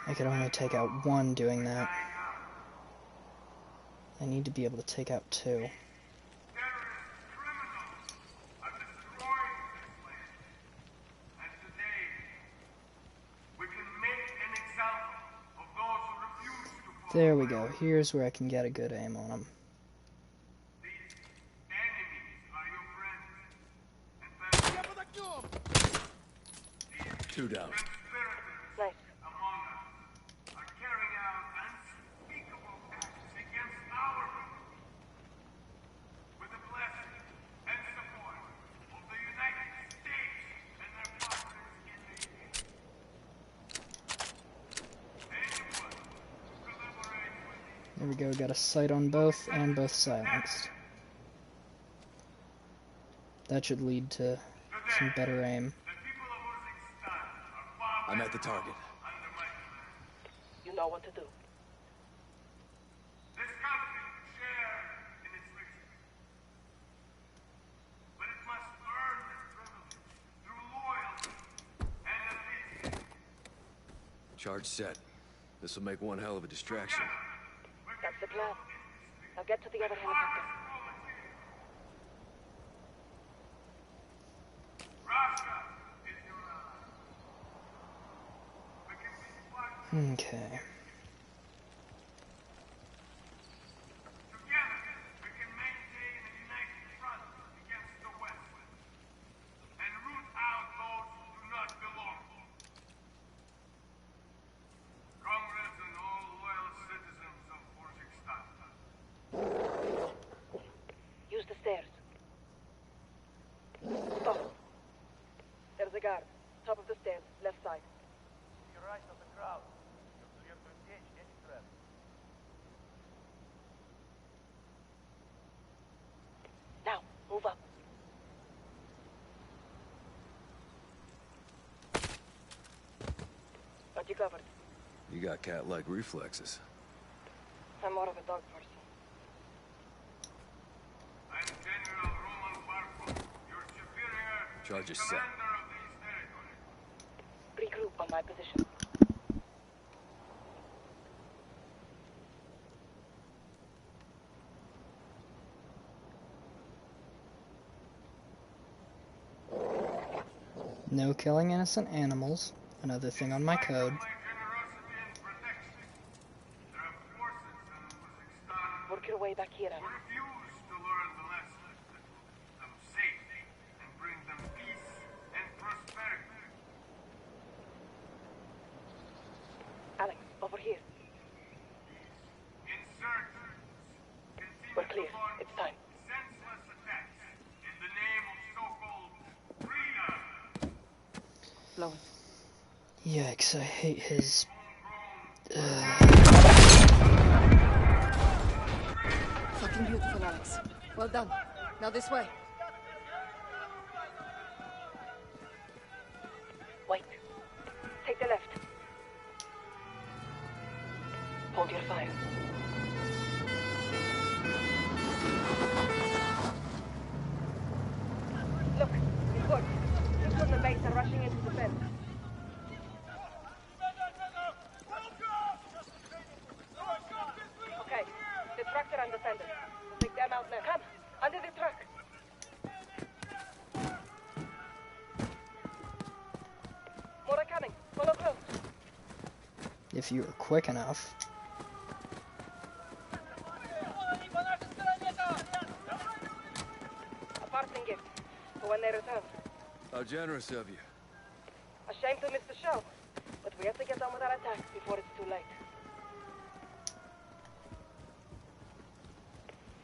I could only take out one doing that. I need to be able to take out two. There we go. Here's where I can get a good aim on them. Two down. Nice. There we go, got a sight on both, and both silenced. That should lead to some better aim. I'm at the target. You know what to do. Charge set. This will make one hell of a distraction. That's the plan. Now get to the other helicopter. Okay. Use the stairs. Stop. There's a guard. Top of the stairs, left side. You're right of the crowd. You're clear to engage any threat. Now, move up. Got you covered. You got cat-like reflexes. I'm more of a dog person. Charges set. Regroup on my position. No killing innocent animals. Another thing on my code. Work your way back here, Alex. Blow it. Yikes, I hate his... Fucking beautiful, Alex. Well done. Now this way. Wait. Take the left. Hold your fire. Look, it worked. Troops on the base are rushing into the fence. Okay, the trucks are undefended. We'll take them out now. Come, under the truck. More are coming. Follow close. If you were quick enough. A parting gift for when they return. How generous of you. A shame to miss the show, but we have to get on with our attacks before it's too late.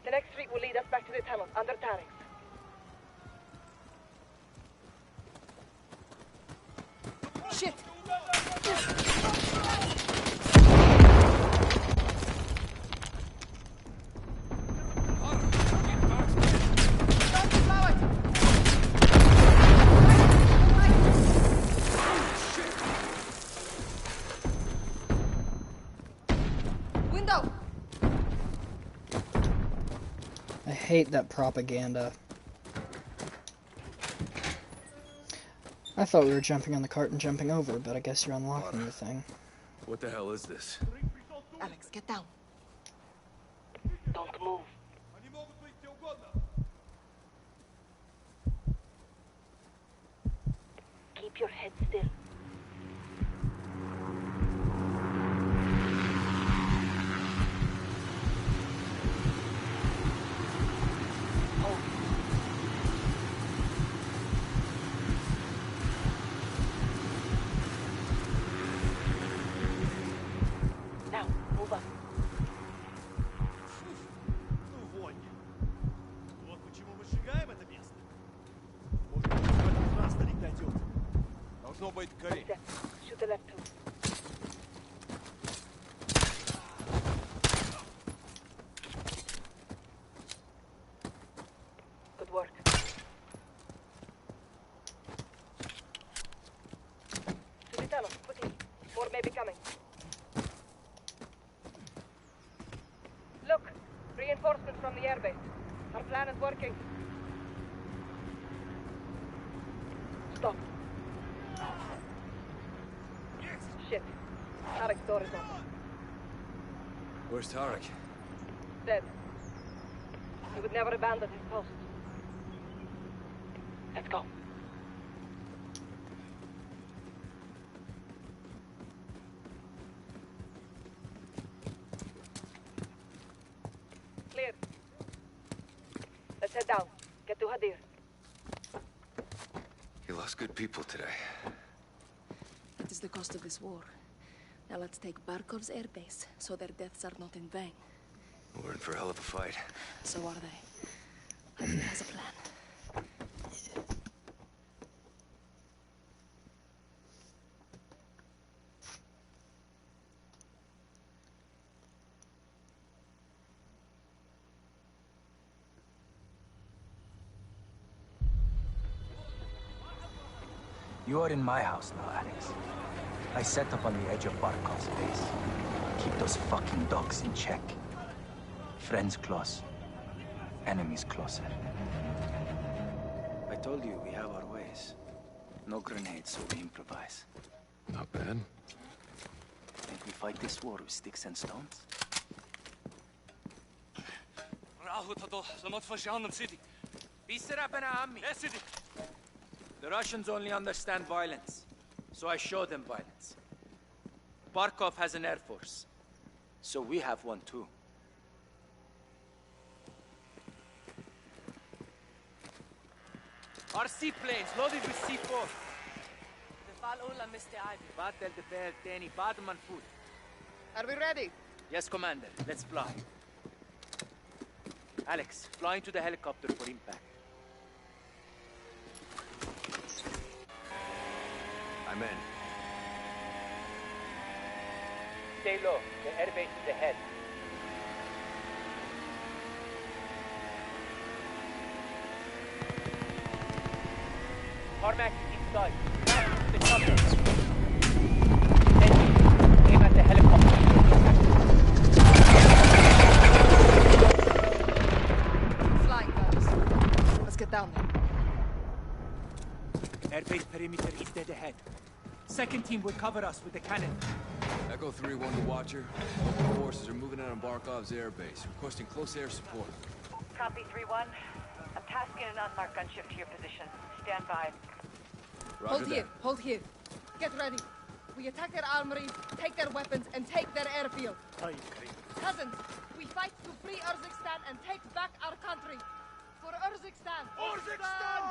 The next street will lead us back to the tunnel, under Tarek's. Shit! Window! I hate that propaganda. I thought we were jumping on the cart and jumping over, but I guess you're unlocking the thing. What the hell is this? Alex, get down. Don't move. Keep your head still. Now, move up. Ну, вонь. Вот почему мы сжигаем это место. Может, в этот раз старик дойдет. Должно быть гореть. Shoot the left too. Good work. To the tunnel, quickly. More may be coming. Look, reinforcements from the airbase. Our plan is working. Stop. Shit. Tarek's door is open. Where's Tarek? Dead. He would never abandon his post. Let's go. Clear. Let's head down. Get to Hadir. You lost good people today. That is the cost of this war. Now let's take Barkov's airbase, so their deaths are not in vain. We're in for a hell of a fight. So are they. Hadir has a plan. You are in my house now, Alex. I set up on the edge of Barkov's base. Keep those fucking dogs in check. Friends close. Enemies closer. I told you we have our ways. No grenades, so we improvise. Not bad. Think we fight this war with sticks and stones? The Russians only understand violence, so I show them violence. Barkov has an air force, so we have one too. Our seaplanes loaded with C4. Are we ready? Yes, Commander. Let's fly. Alex, fly into the helicopter for impact. I'm in. Stay low. The airbase is ahead. Tarmac is inside. The chopper. Aim at the helicopter. Flying guys. Let's get down there. Airbase perimeter is dead ahead. Second team will cover us with the cannon. Echo 3-1 to Watcher. Local forces are moving out on Barkov's airbase, requesting close air support. Copy 3-1. I'm tasking an unmarked gunship to your position. Stand by. Hold here, hold here. Get ready. We attack their armory, take their weapons, and take their airfield. Cousins, we fight to free Urzikstan and take back our country. For Urzikstan! Urzikstan!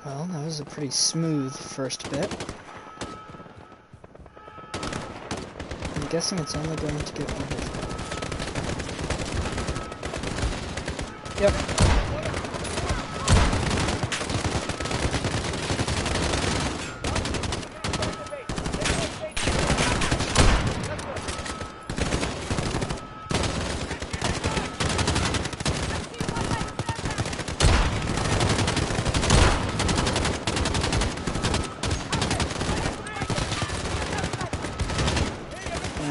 Well, that was a pretty smooth first bit. I'm guessing it's only going to get better. Yep.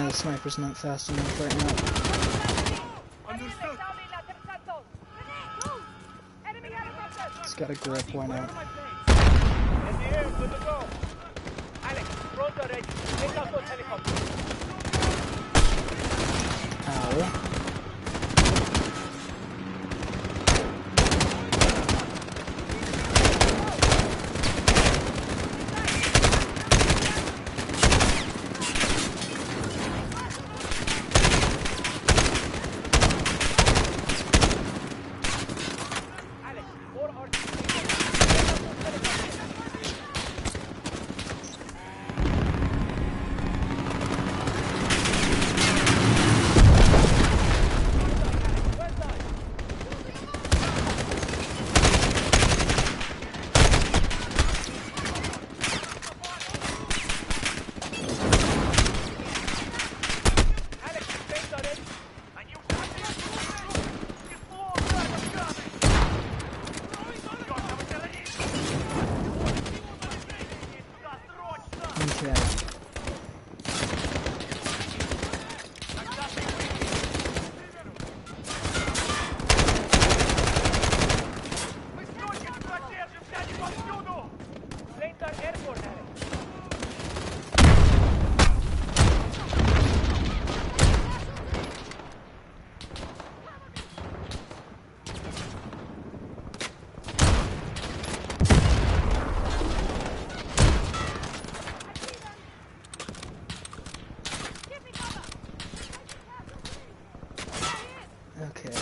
The sniper's not fast enough right now. It's got a grip, why not? Ow. Okay.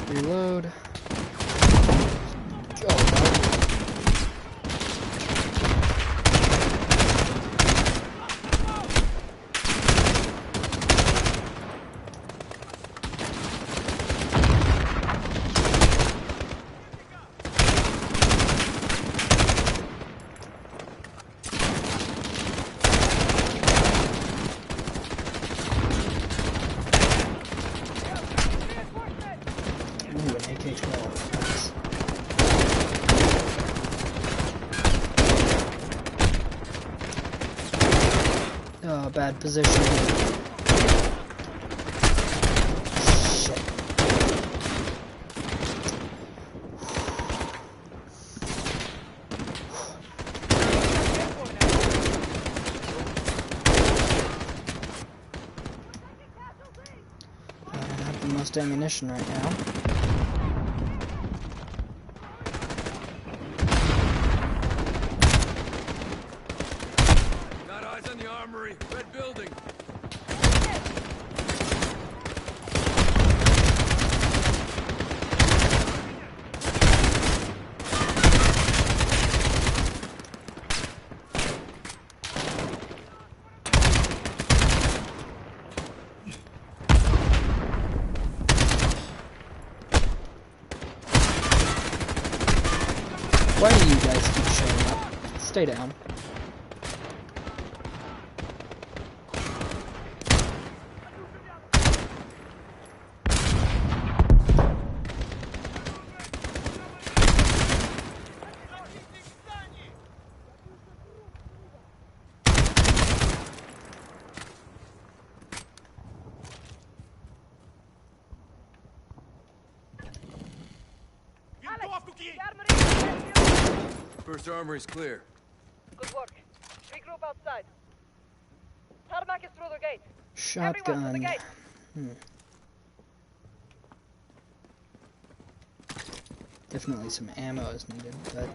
Reload. Bad position. the most ammunition right now. Got eyes on the armory. Red building. Why do you guys keep showing up? Stay down. First armory's clear. Good work. Regroup outside. Tarmac is through the gate. Shotgun. Everyone to the gate. Definitely some ammo is needed, but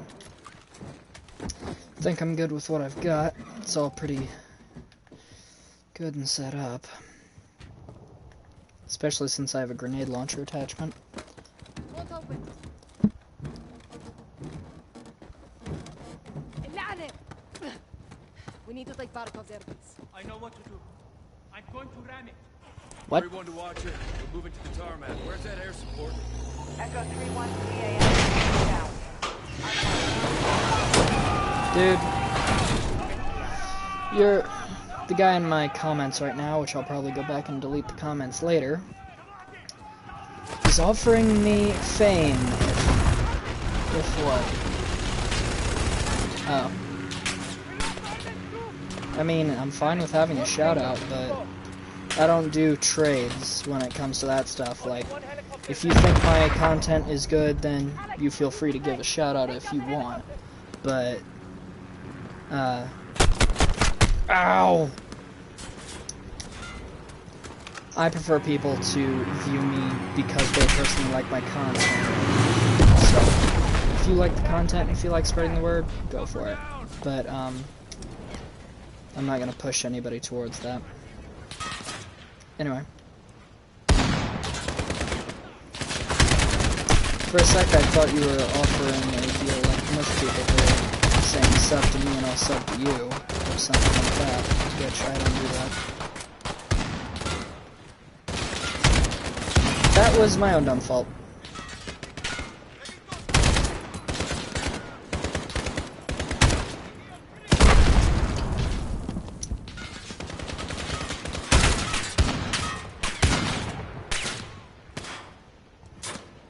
I think I'm good with what I've got. It's all pretty good and set up. Especially since I have a grenade launcher attachment. Won't open. We need to take Barkov's airbase. I know what to do. I'm going to ram it. What? 3-1 to Watcher. We're moving to the tarmac. Where's that air support? Echo 3-1 CAM down. Dude, you're the guy in my comments right now, which I'll probably go back and delete the comments later. He's offering me fame if what? Oh. I mean, I'm fine with having a shout out, but I don't do trades when it comes to that stuff. Like, if you think my content is good, then you feel free to give a shout out if you want. But, ow! I prefer people to view me because they personally like my content. So, if you like the content and if you like spreading the word, go for it. But, I'm not gonna push anybody towards that. Anyway. For a sec I thought you were offering a deal like most people do, saying sub to me and I'll sub to you, or something like that, which I don't do that. That was my own dumb fault.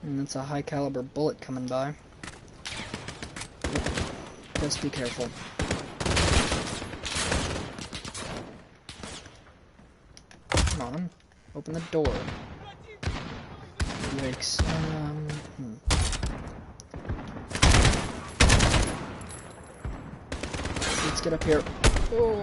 And it's a high caliber bullet coming by. Just be careful. Come on, open the door. Yikes. Let's get up here. Oh.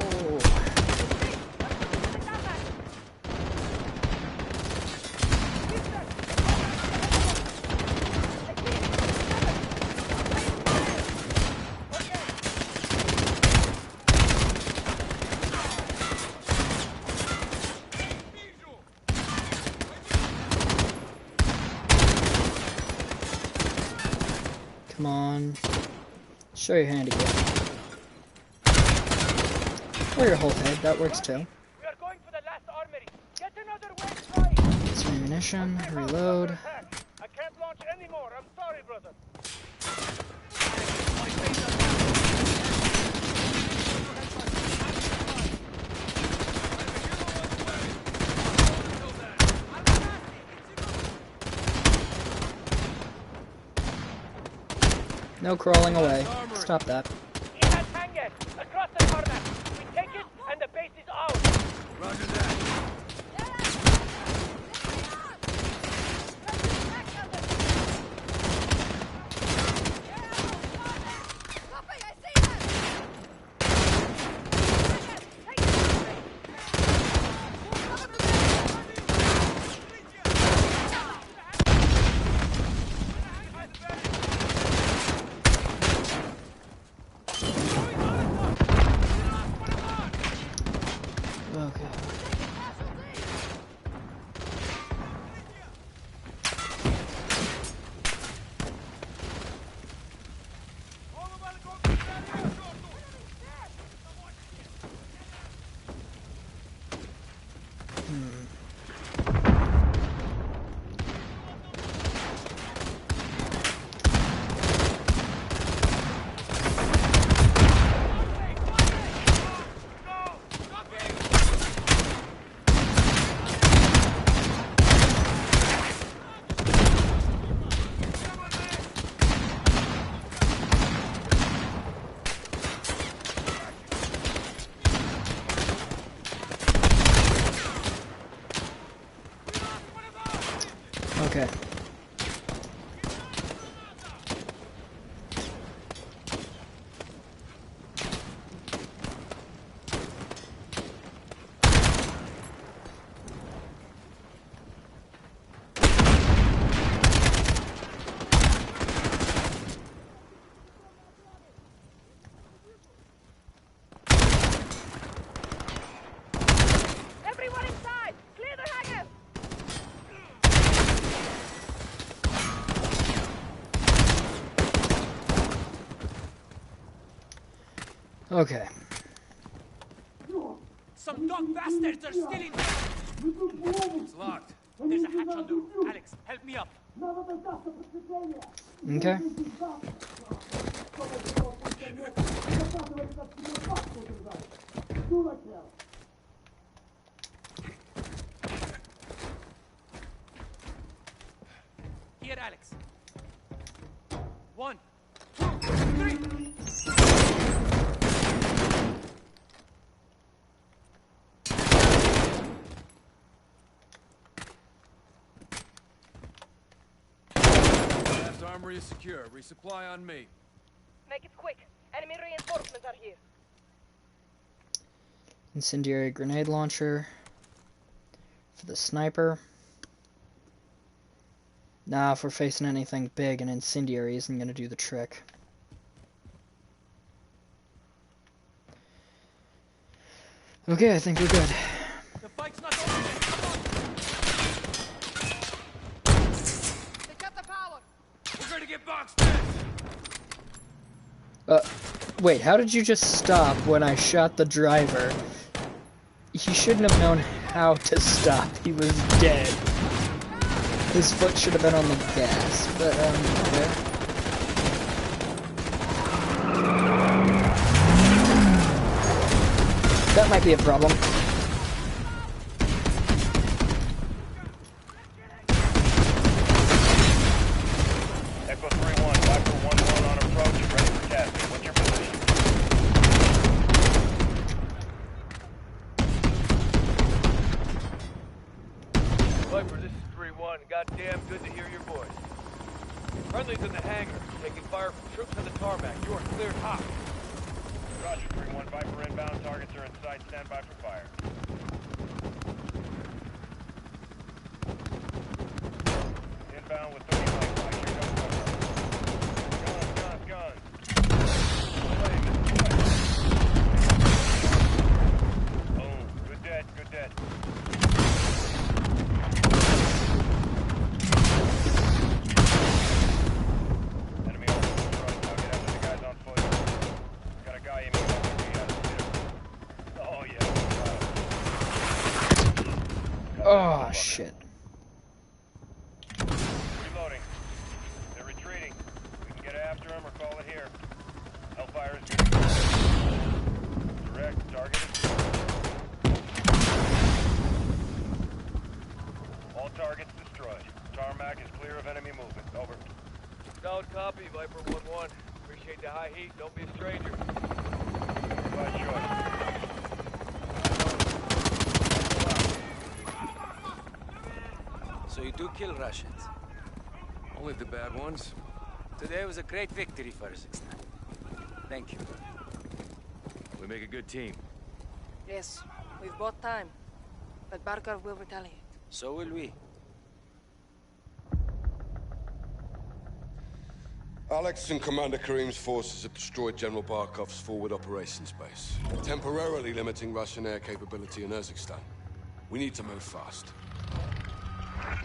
Come on. Show your hand again. Or your whole head, that works too. We are going for the last armory. Get another way, try. Some ammunition, reload. I can't launch anymore. I'm sorry, brother. No crawling away. Stop that. He has hangers across the tarmac. We take it and the base is out. Roger that. Okay. Everyone inside! Clear the hangar! Okay. Some dog bastards are still in there. It's locked. There's a hatch on the roof. Alex, help me up. Okay. Here, Alex. 1, 2, 3. Last armory is secure. Resupply on me. Make it quick. Enemy reinforcements are here. Incendiary grenade launcher for the sniper. Nah, if we're facing anything big, an incendiary isn't going to do the trick. Okay, I think we're good. The fight's not over yet. Come on. They cut the power. We're gonna get boxed in. Wait, how did you just stop when I shot the driver? He shouldn't have known how to stop. He was dead. His foot should have been on the gas, but, okay. That might be a problem. Echo 3-1, Viper 1-1 on approach, ready for tasking. What's your position? Viper, this is 3-1. Goddamn good to hear your voice. Friendly's in the hangar, taking fire from troops on the tarmac. You are cleared hot. Roger, 3-1, Viper inbound. Targets are in sight. Stand by for fire. Inbound with 30 miles. I hear no cover. Guns. Boom. Good dead. Enemy on foot. Right now, get after the guys on foot. Got a guy aiming over me out of the Oh, yeah. Oh, shit. Reloading. They're retreating. We can get after them or call it here. Hellfire is good to go. Direct. Targeted. All targets destroyed. Tarmac is clear of enemy movement. Over. Solid copy, Viper 1-1. Appreciate the high heat. Don't be a stranger. By choice. So you do kill Russians? Only the bad ones. Today was a great victory for Urzikstan. Thank you. We make a good team. Yes, we've bought time. But Barkov will retaliate. So will we. Alex and Commander Karim's forces have destroyed General Barkov's forward operations base, temporarily limiting Russian air capability in Urzikstan. We need to move fast.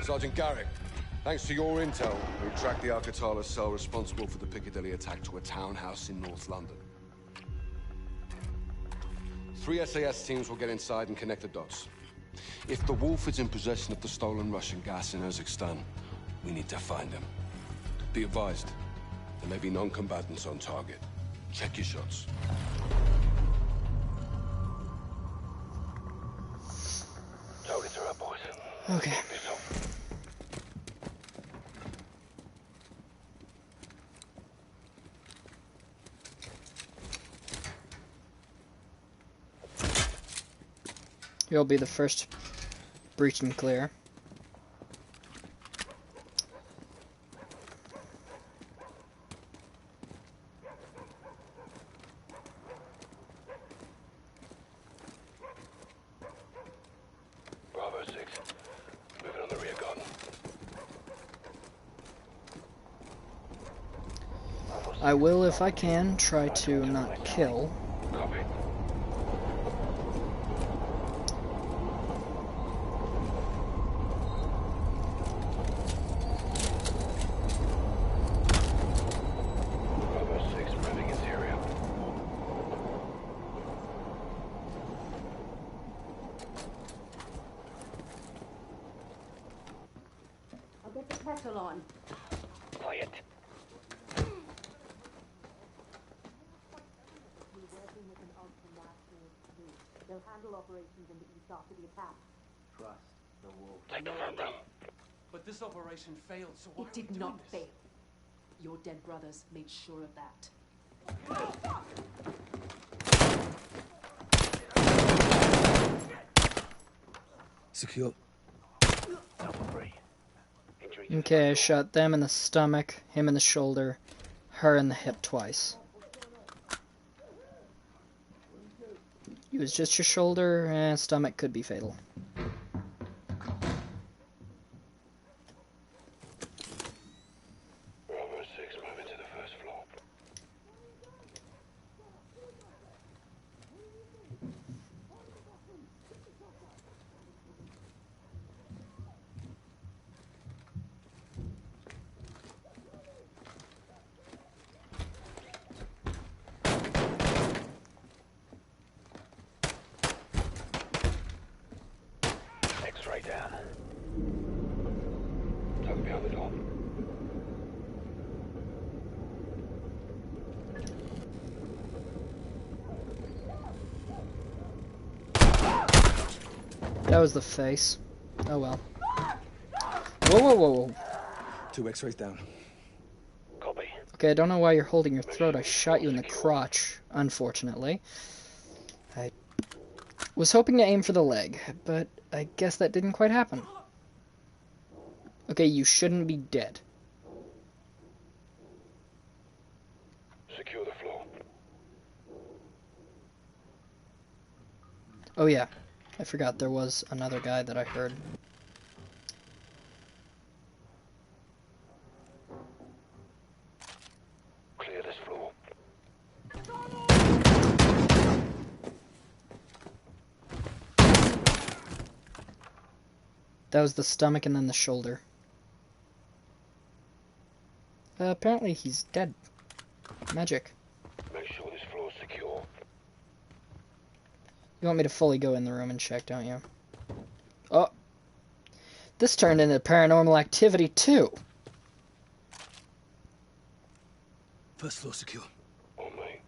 Sergeant Garrick, thanks to your intel, we tracked the Alcatala cell responsible for the Piccadilly attack to a townhouse in North London. 3 SAS teams will get inside and connect the dots. If the Wolf is in possession of the stolen Russian gas in Urzikstan, we need to find him. Be advised, there may be non-combatants on target. Check your shots. Targets are up, boys. Okay. You'll be the first breach and clear. I will, if I can, try to not kill. Copy. Bravo 6 moving interior. I'll get the kettle on. Quiet. They'll handle operations in the east after the attack. Trust the wolf. Take the front room. But this operation failed, so why It did not fail. Your dead brothers made sure of that. Secure. Okay, I shot them in the stomach, him in the shoulder, her in the hip twice. It was just your shoulder, and stomach could be fatal. Bravo 6 moving to the first floor. X-ray down. Tuck behind the door. That was the face. Oh well. Whoa, whoa, whoa, whoa. 2 X-rays down. Copy. Okay, I don't know why you're holding your throat. I shot you in the crotch, unfortunately. I was hoping to aim for the leg, but I guess that didn't quite happen. Okay, you shouldn't be dead. Secure the floor. Oh yeah, I forgot there was another guy that I heard. Clear this floor. That was the stomach and then the shoulder. Apparently he's dead. Magic. Make sure this floor's secure. You want me to fully go in the room and check, don't you? Oh! This turned into paranormal activity too! First floor secure. On me.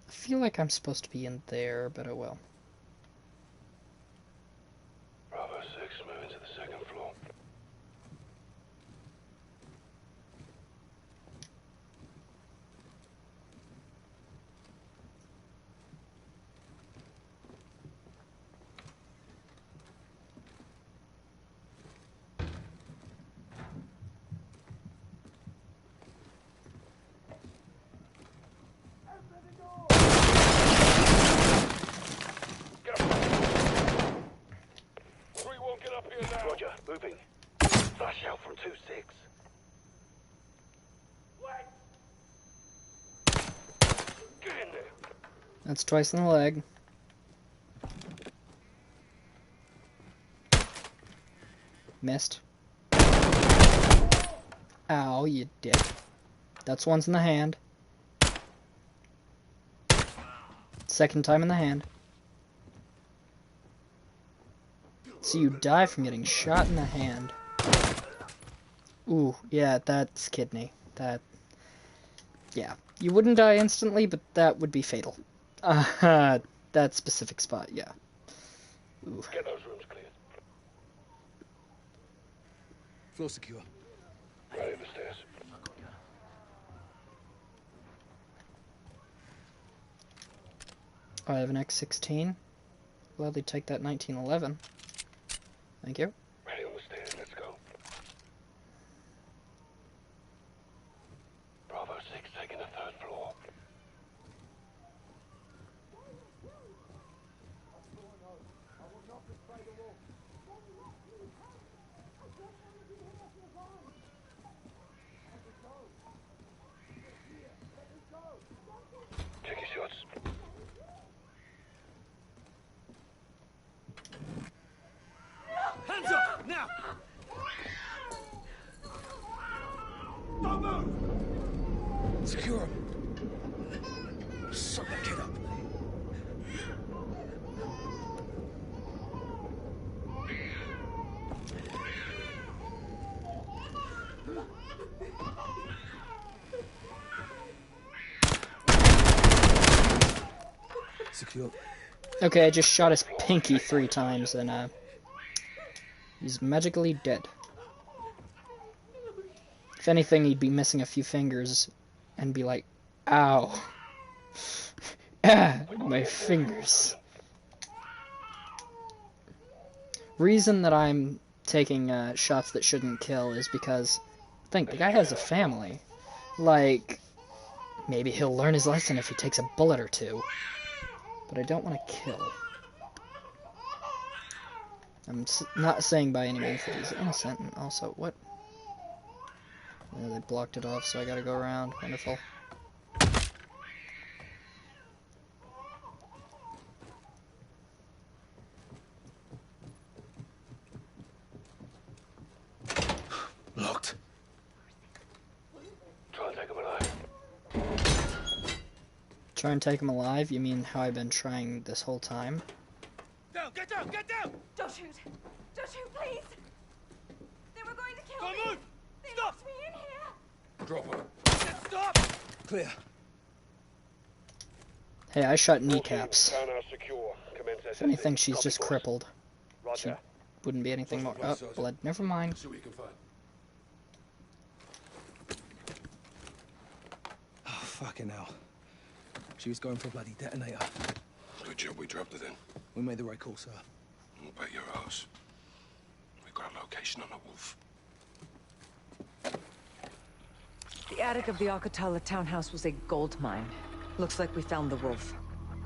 I feel like I'm supposed to be in there, but oh well. Bravo 6 moving to the second floor. Roger, moving. Flash out from 2-6. Get in there. That's twice in the leg. Missed. Ow, you dick. That's once in the hand. Second time in the hand. So you die from getting shot in the hand. Ooh, yeah, that's kidney. Yeah. You wouldn't die instantly, but that would be fatal. That specific spot, yeah. Ooh. Get those rooms cleared. Floor secure. Right over the stairs. I have an X16. Gladly take that 1911. Thank you. Ready on the stairs, let's go. Bravo 6 taking the third floor. Suck that kid up. Secure. Okay, I just shot his pinky 3 times and he's magically dead. If anything, he'd be missing a few fingers and be like, ow. Ah, my fingers. Reason that I'm taking shots that shouldn't kill is because, think, the guy has a family. Like, maybe he'll learn his lesson if he takes a bullet or 2. But I don't want to kill. I'm not saying by any means that he's innocent, and also, what? They blocked it off, so I gotta go around. Wonderful. Locked. Try and take him alive. Try and take him alive? You mean how I've been trying this whole time? Down, get down, get down! Don't shoot. Don't shoot, please. They were going to kill Don't me. move! They Stop! locked me in here. Drop her. Stop! Clear. Hey, I shot kneecaps. Townhouse secure. Commence If anything, she's Copy, just boss. crippled. She Roger. wouldn't be anything more. Oh, blood. Never mind. See what you can find. Oh, fucking hell. She was going for a bloody detonator. Good job we dropped it in. We made the right call, sir. We'll bet your ass. We got a location on the wolf. The attic of the Al-Qatala townhouse was a gold mine. Looks like we found the wolf.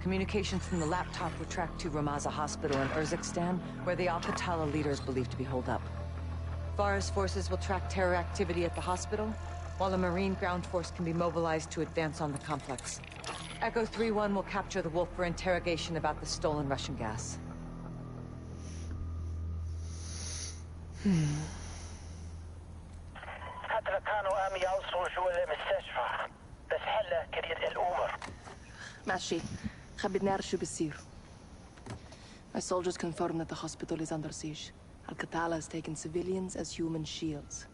Communications from the laptop were tracked to Ramaza Hospital in Urzikstan, where the Al-Qatala leader is believed to be holed up. Farah's forces will track terror activity at the hospital, while a Marine ground force can be mobilized to advance on the complex. Echo 3-1 will capture the wolf for interrogation about the stolen Russian gas. حتى كانوا عم يوصلوا جوا المستشفى بس هلا كريت الامور. ماشي. خبرني نعرف شو بيصير. My soldiers confirm that the hospital is under siege. Al-Qatala has taken civilians as human shields.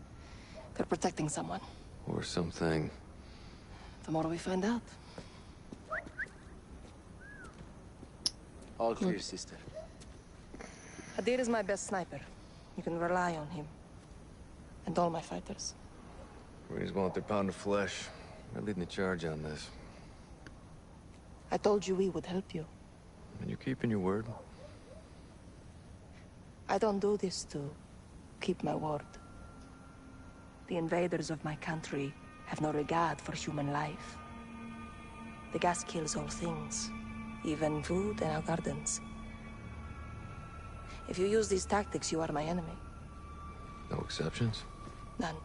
They're protecting someone. Or something. The more we find out. All clear, sister. Hadir is my best sniper. You can rely on him. And all my fighters. Marines want their pound of flesh. They're leading the charge on this. I told you we would help you. And you're keeping your word? I don't do this to keep my word. The invaders of my country have no regard for human life. The gas kills all things, even food and our gardens. If you use these tactics, you are my enemy. No exceptions? None.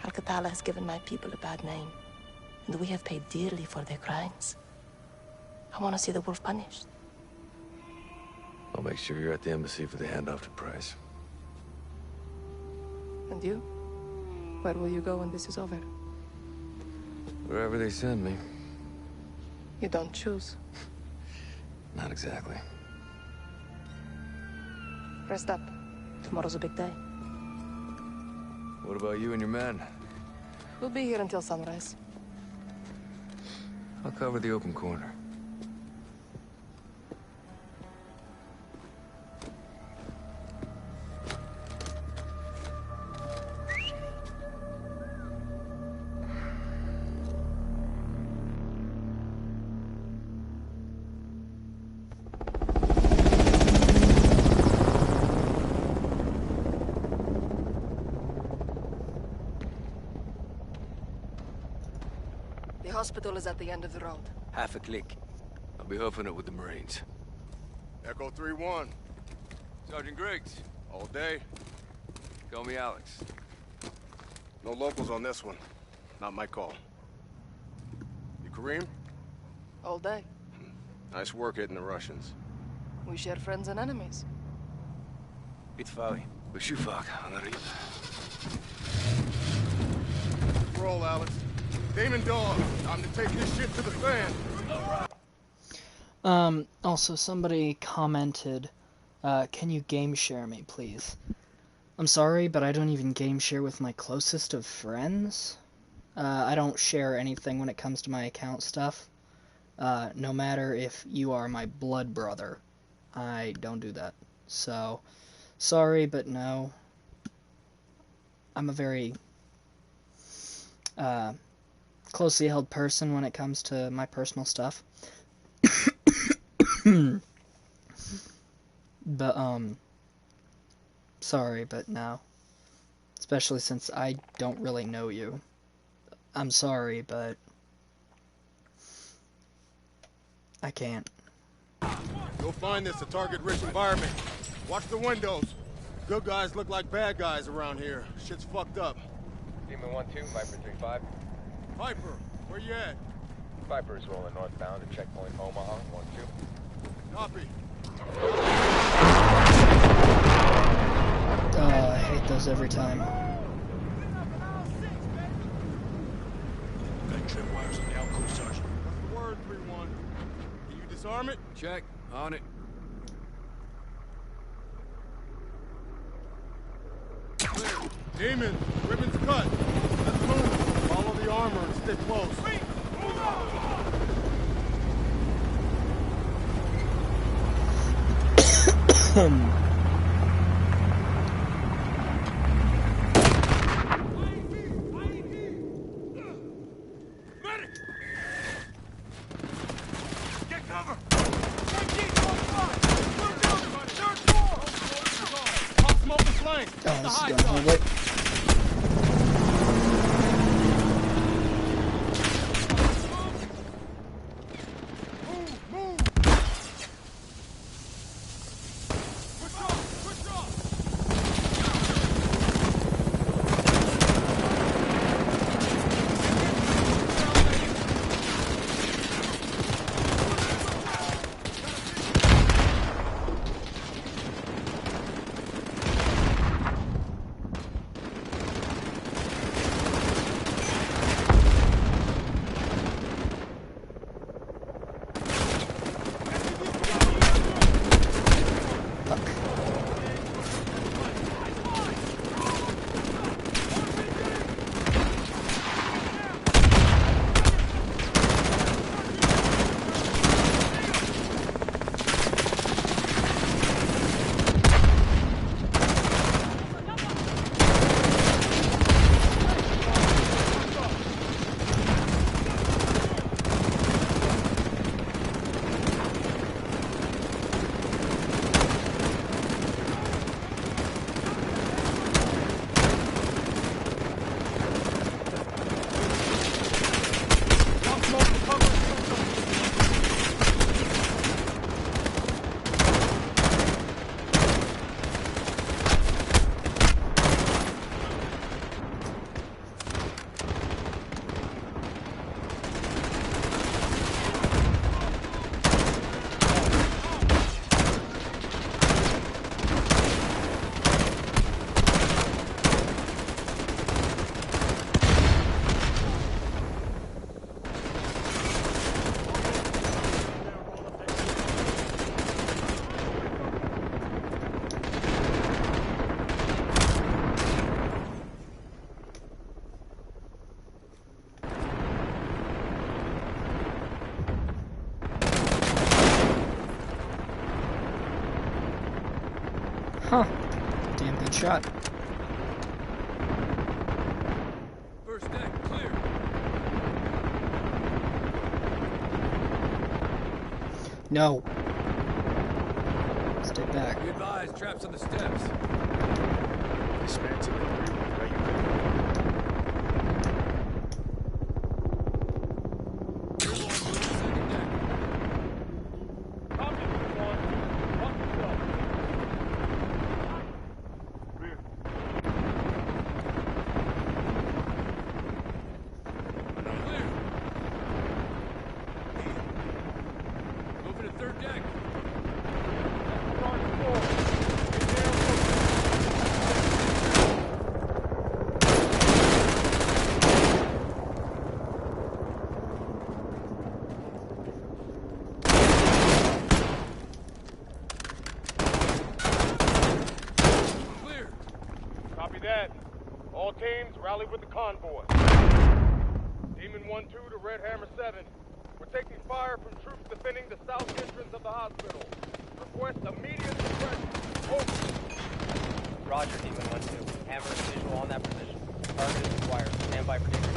Al-Qatala has given my people a bad name, and we have paid dearly for their crimes. I want to see the wolf punished. I'll make sure you're at the embassy for the handoff to Price. And you? Where will you go when this is over? Wherever they send me. You don't choose. Not exactly. Rest up. Tomorrow's a big day. What about you and your men? We'll be here until sunrise. I'll cover the open corner. The hospital is at the end of the road. Half a click. I'll be hoofing it with the Marines. Echo 3-1. Sergeant Griggs. All day. Call me Alex. No locals on this one. Not my call. You Kareem? All day. Nice work hitting the Russians. We share friends and enemies. Bitfawi. Bashufak, Roll, Alex. Demon Dog, time to take this shit to the fan. Also somebody commented, can you game share me, please? I'm sorry, but I don't even game share with my closest of friends. I don't share anything when it comes to my account stuff. No matter if you are my blood brother. I don't do that. So, sorry, but no. I'm a very, closely held person when it comes to my personal stuff. But, sorry, but no. Especially since I don't really know you. I'm sorry, but I can't. You'll find this a target-rich environment. Watch the windows. Good guys look like bad guys around here. Shit's fucked up. Demon 1-2, Viper 3-5. Viper, where you at? Viper is rolling northbound at checkpoint Omaha 1-2. Copy. I hate those every time. Got tripwires on the alcove, Sergeant. What's the word, 3-1? Can you disarm it? Check. On it. Clear. Demon, ribbon's cut. Let's move. Follow the armor and stick close. Get cover! Pop smoke and flame. Oh, this is gonna hold it. Huh. Damn good shot. First deck, clear. No. Stay back. Be advised, traps on the steps. Dismantle it. Where you go? Moving to third deck. convoy. Demon 1-2 to Red Hammer 7. We're taking fire from troops defending the south entrance of the hospital. Request immediate suppression. Over. Roger, Demon 1-2. Hammer is visual on that position. Target is required. Stand by for takeoff.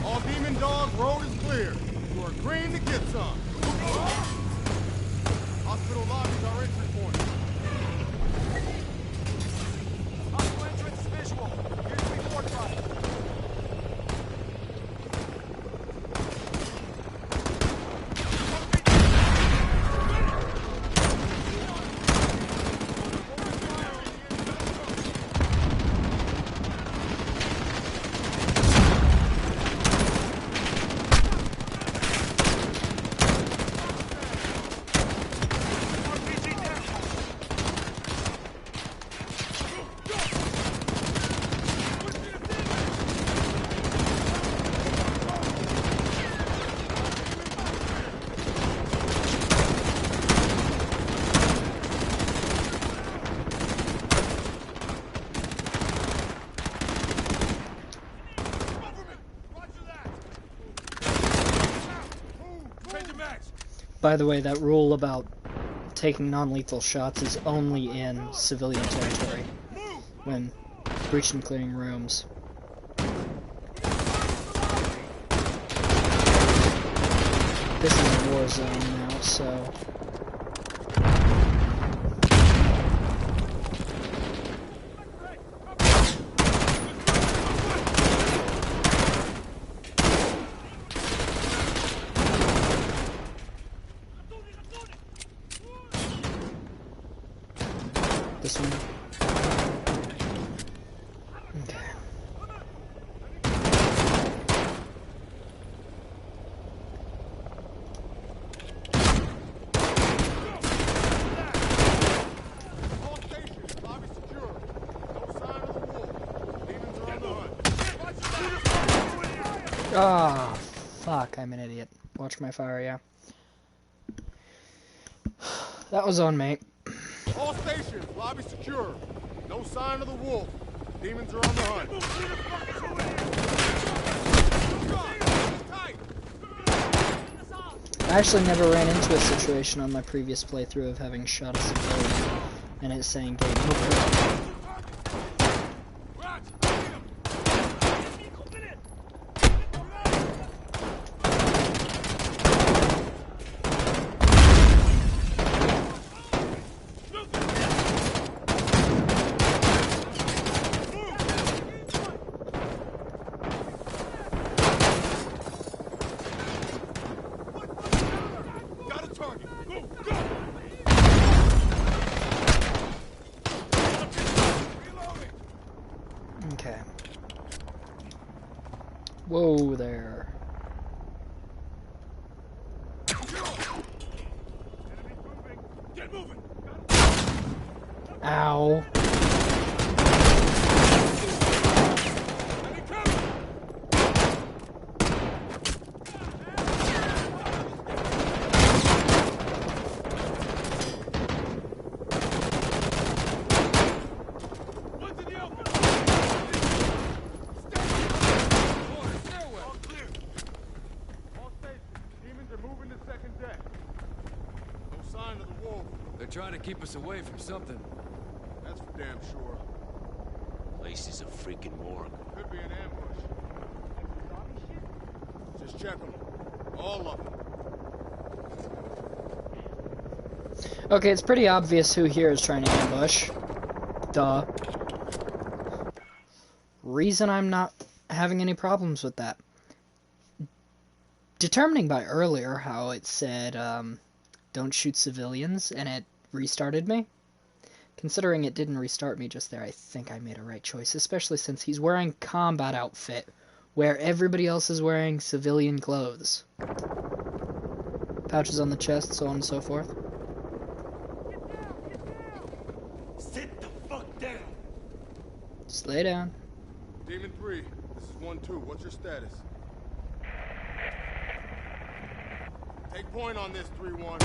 All Demon Dog, road is clear. You are green to get some. Hospital lobbies are entry point. Hospital entrance visual. Here's to be fortified. By the way, that rule about taking non-lethal shots is only in civilian territory when breaching and clearing rooms. This is a war zone now, so... This one. Okay. All stations, lobby secure. No sign of the wolf. Demons are on the hunt. Ah, fuck, I'm an idiot. Watch my fire, yeah. That was on me. All stations, lobby secure. No sign of the wolf. Demons are on the hunt. I actually never ran into a situation on my previous playthrough of having shot a civilian and it saying game over. Got a target. Go, go! Okay. Whoa there. Get moving. Ow. They're trying to keep us away from something. That's for damn sure. Place is a freaking morgue. Could be an ambush. Just check them. All of them. Okay, it's pretty obvious who here is trying to ambush. Duh. Reason I'm not having any problems with that. Determining by earlier how it said, don't shoot civilians, and it restarted me. Considering it didn't restart me just there, I think I made a right choice, especially since he's wearing combat outfit, where everybody else is wearing civilian clothes. pouches on the chest, so on and so forth. Sit the fuck down. Just lay down. Demon 3, this is 1-2. What's your status? Take point on this, 3-1.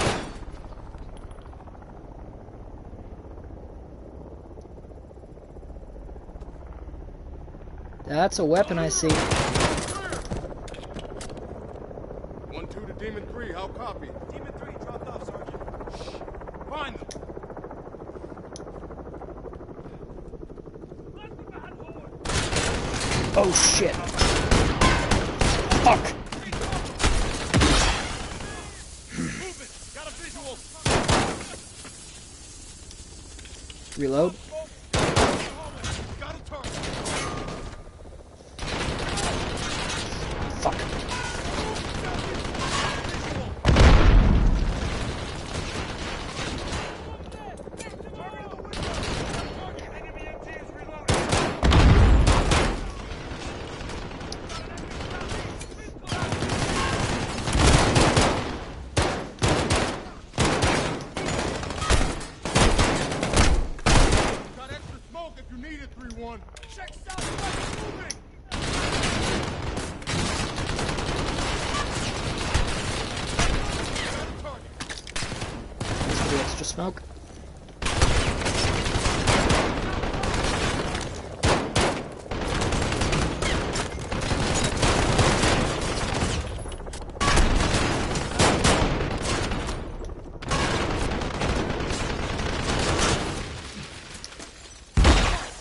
That's a weapon I see. 1-2 to Demon 3, how copy? Demon 3 dropped off, Sergeant. Shh. Find them. Oh shit. Fuck. Got a visual. Reload. Got a target. Fuck. Got extra smoke if you need it, 3-1. Check southwest, moving. Let's do extra smoke.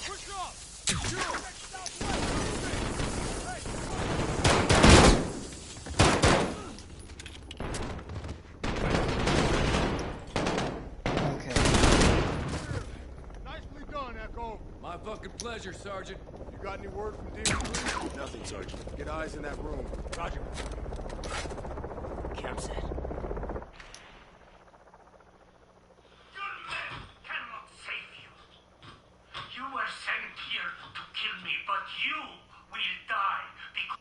Push off. Check southwest, Okay. Nicely done, Echo. My fucking pleasure, Sergeant. You got any word from Demon 3? Nothing, Sergeant. Get eyes in that room. Roger. Camp set. Your men cannot save you. You were sent here to kill me, but you will die because...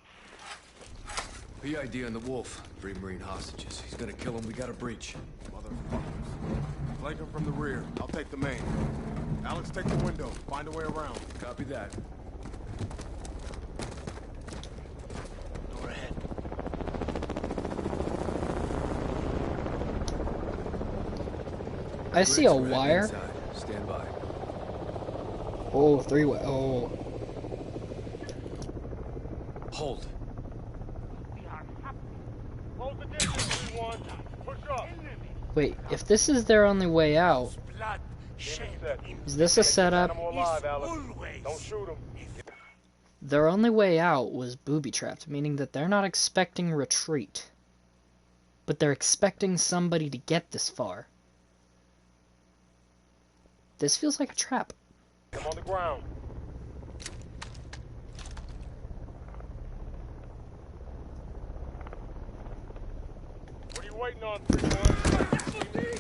PID on the Wolf. 3 Marine hostages. He's gonna kill him. We got a breach. Motherfuckers. Flank him from the rear. I'll take the main. Alex, take the window. Find a way around. Copy that. Door ahead. I see a Bricks right wire. inside. Stand by. Oh, 3-way. Oh. Hold. Close the distance, 3-1. Push up. Wait, if this is their only way out, blood shed is this a setup? Animal alive, Alex. always. Don't shoot him. Their only way out was booby-trapped, meaning that they're not expecting retreat. But they're expecting somebody to get this far. This feels like a trap. I'm on the ground. What are you waiting on, 3-1?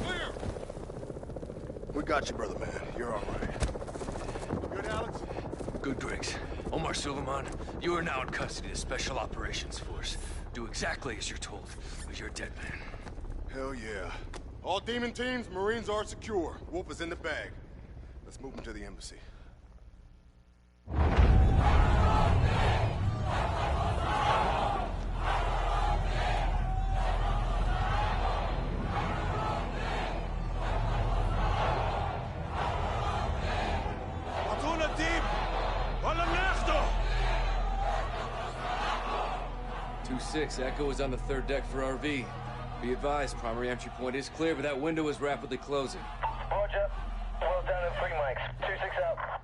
Clear! We got you, brother man. You're all right. Good, Alex? Good, Griggs. Omar Suleiman, you are now in custody of Special Operations Force. Do exactly as you're told, or you're a dead man. Hell yeah. All demon teams, Marines are secure. Wolf is in the bag. Let's move him to the embassy. Atuna deep. Wala nafto. 2-6, Echo is on the 3rd deck for RV. Be advised, primary entry point is clear, but that window is rapidly closing. Roger. Well down in 3 mics. 2-6 out.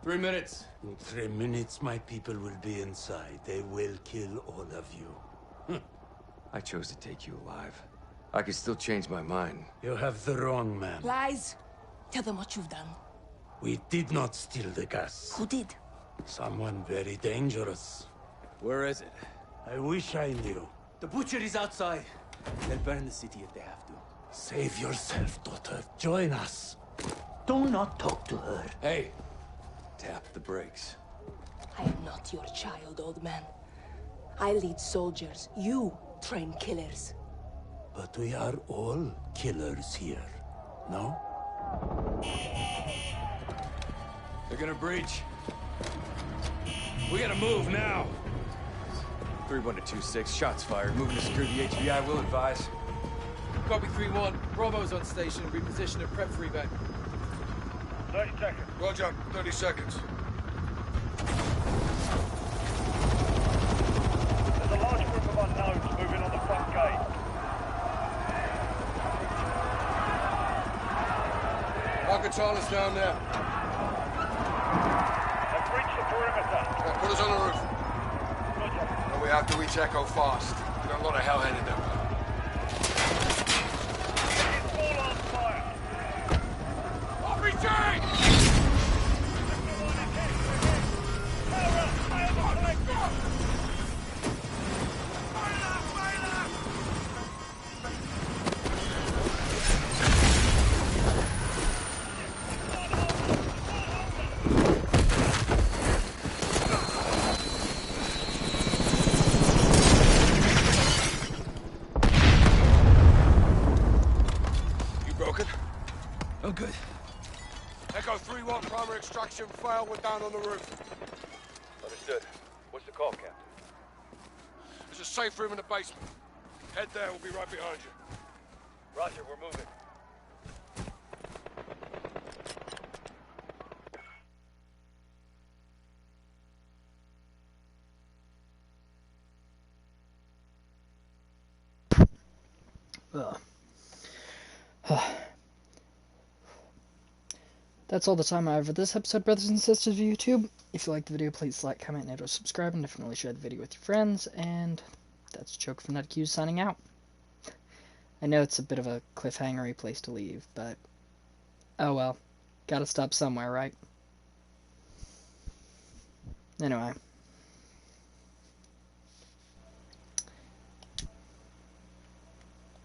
3 minutes. In 3 minutes, my people will be inside. They will kill all of you. I chose to take you alive. I could still change my mind. You have the wrong man. Lies. Tell them what you've done. We did not steal the gas. Who did? Someone very dangerous. Where is it? I wish I knew. The butcher is outside. They'll burn the city if they have to. Save yourself, daughter. Join us. Do not talk to her. Hey, tap the brakes. I am not your child, old man. I lead soldiers. You train killers. But we are all killers here, no? They're gonna breach. We gotta move now. 3-1 to 2-6, shots fired. Moving to secure the HVI, will advise. Copy 3-1. Bravo's on station. Reposition and prep for evac. 30 seconds. Roger, 30 seconds. There's a large group of unknowns moving on the front gate. Alcantara's down there. They've breached the perimeter. Yeah, put us on the roof. And we have to reach Echo fast. We've got a lot of hell headed that way. All on fire. RPG! I'm good. Echo 3-1, primary extraction failed. We're down on the roof. Understood. What's the call, Captain? There's a safe room in the basement. Head there, we'll be right behind you. Roger, we're moving. That's all the time I have for this episode, brothers and sisters of YouTube. If you liked the video, please like, comment, and or subscribe, and definitely share the video with your friends. And that's Choke from NutCube signing out. I know it's a bit of a cliffhangery place to leave, but oh well. Gotta stop somewhere, right? Anyway.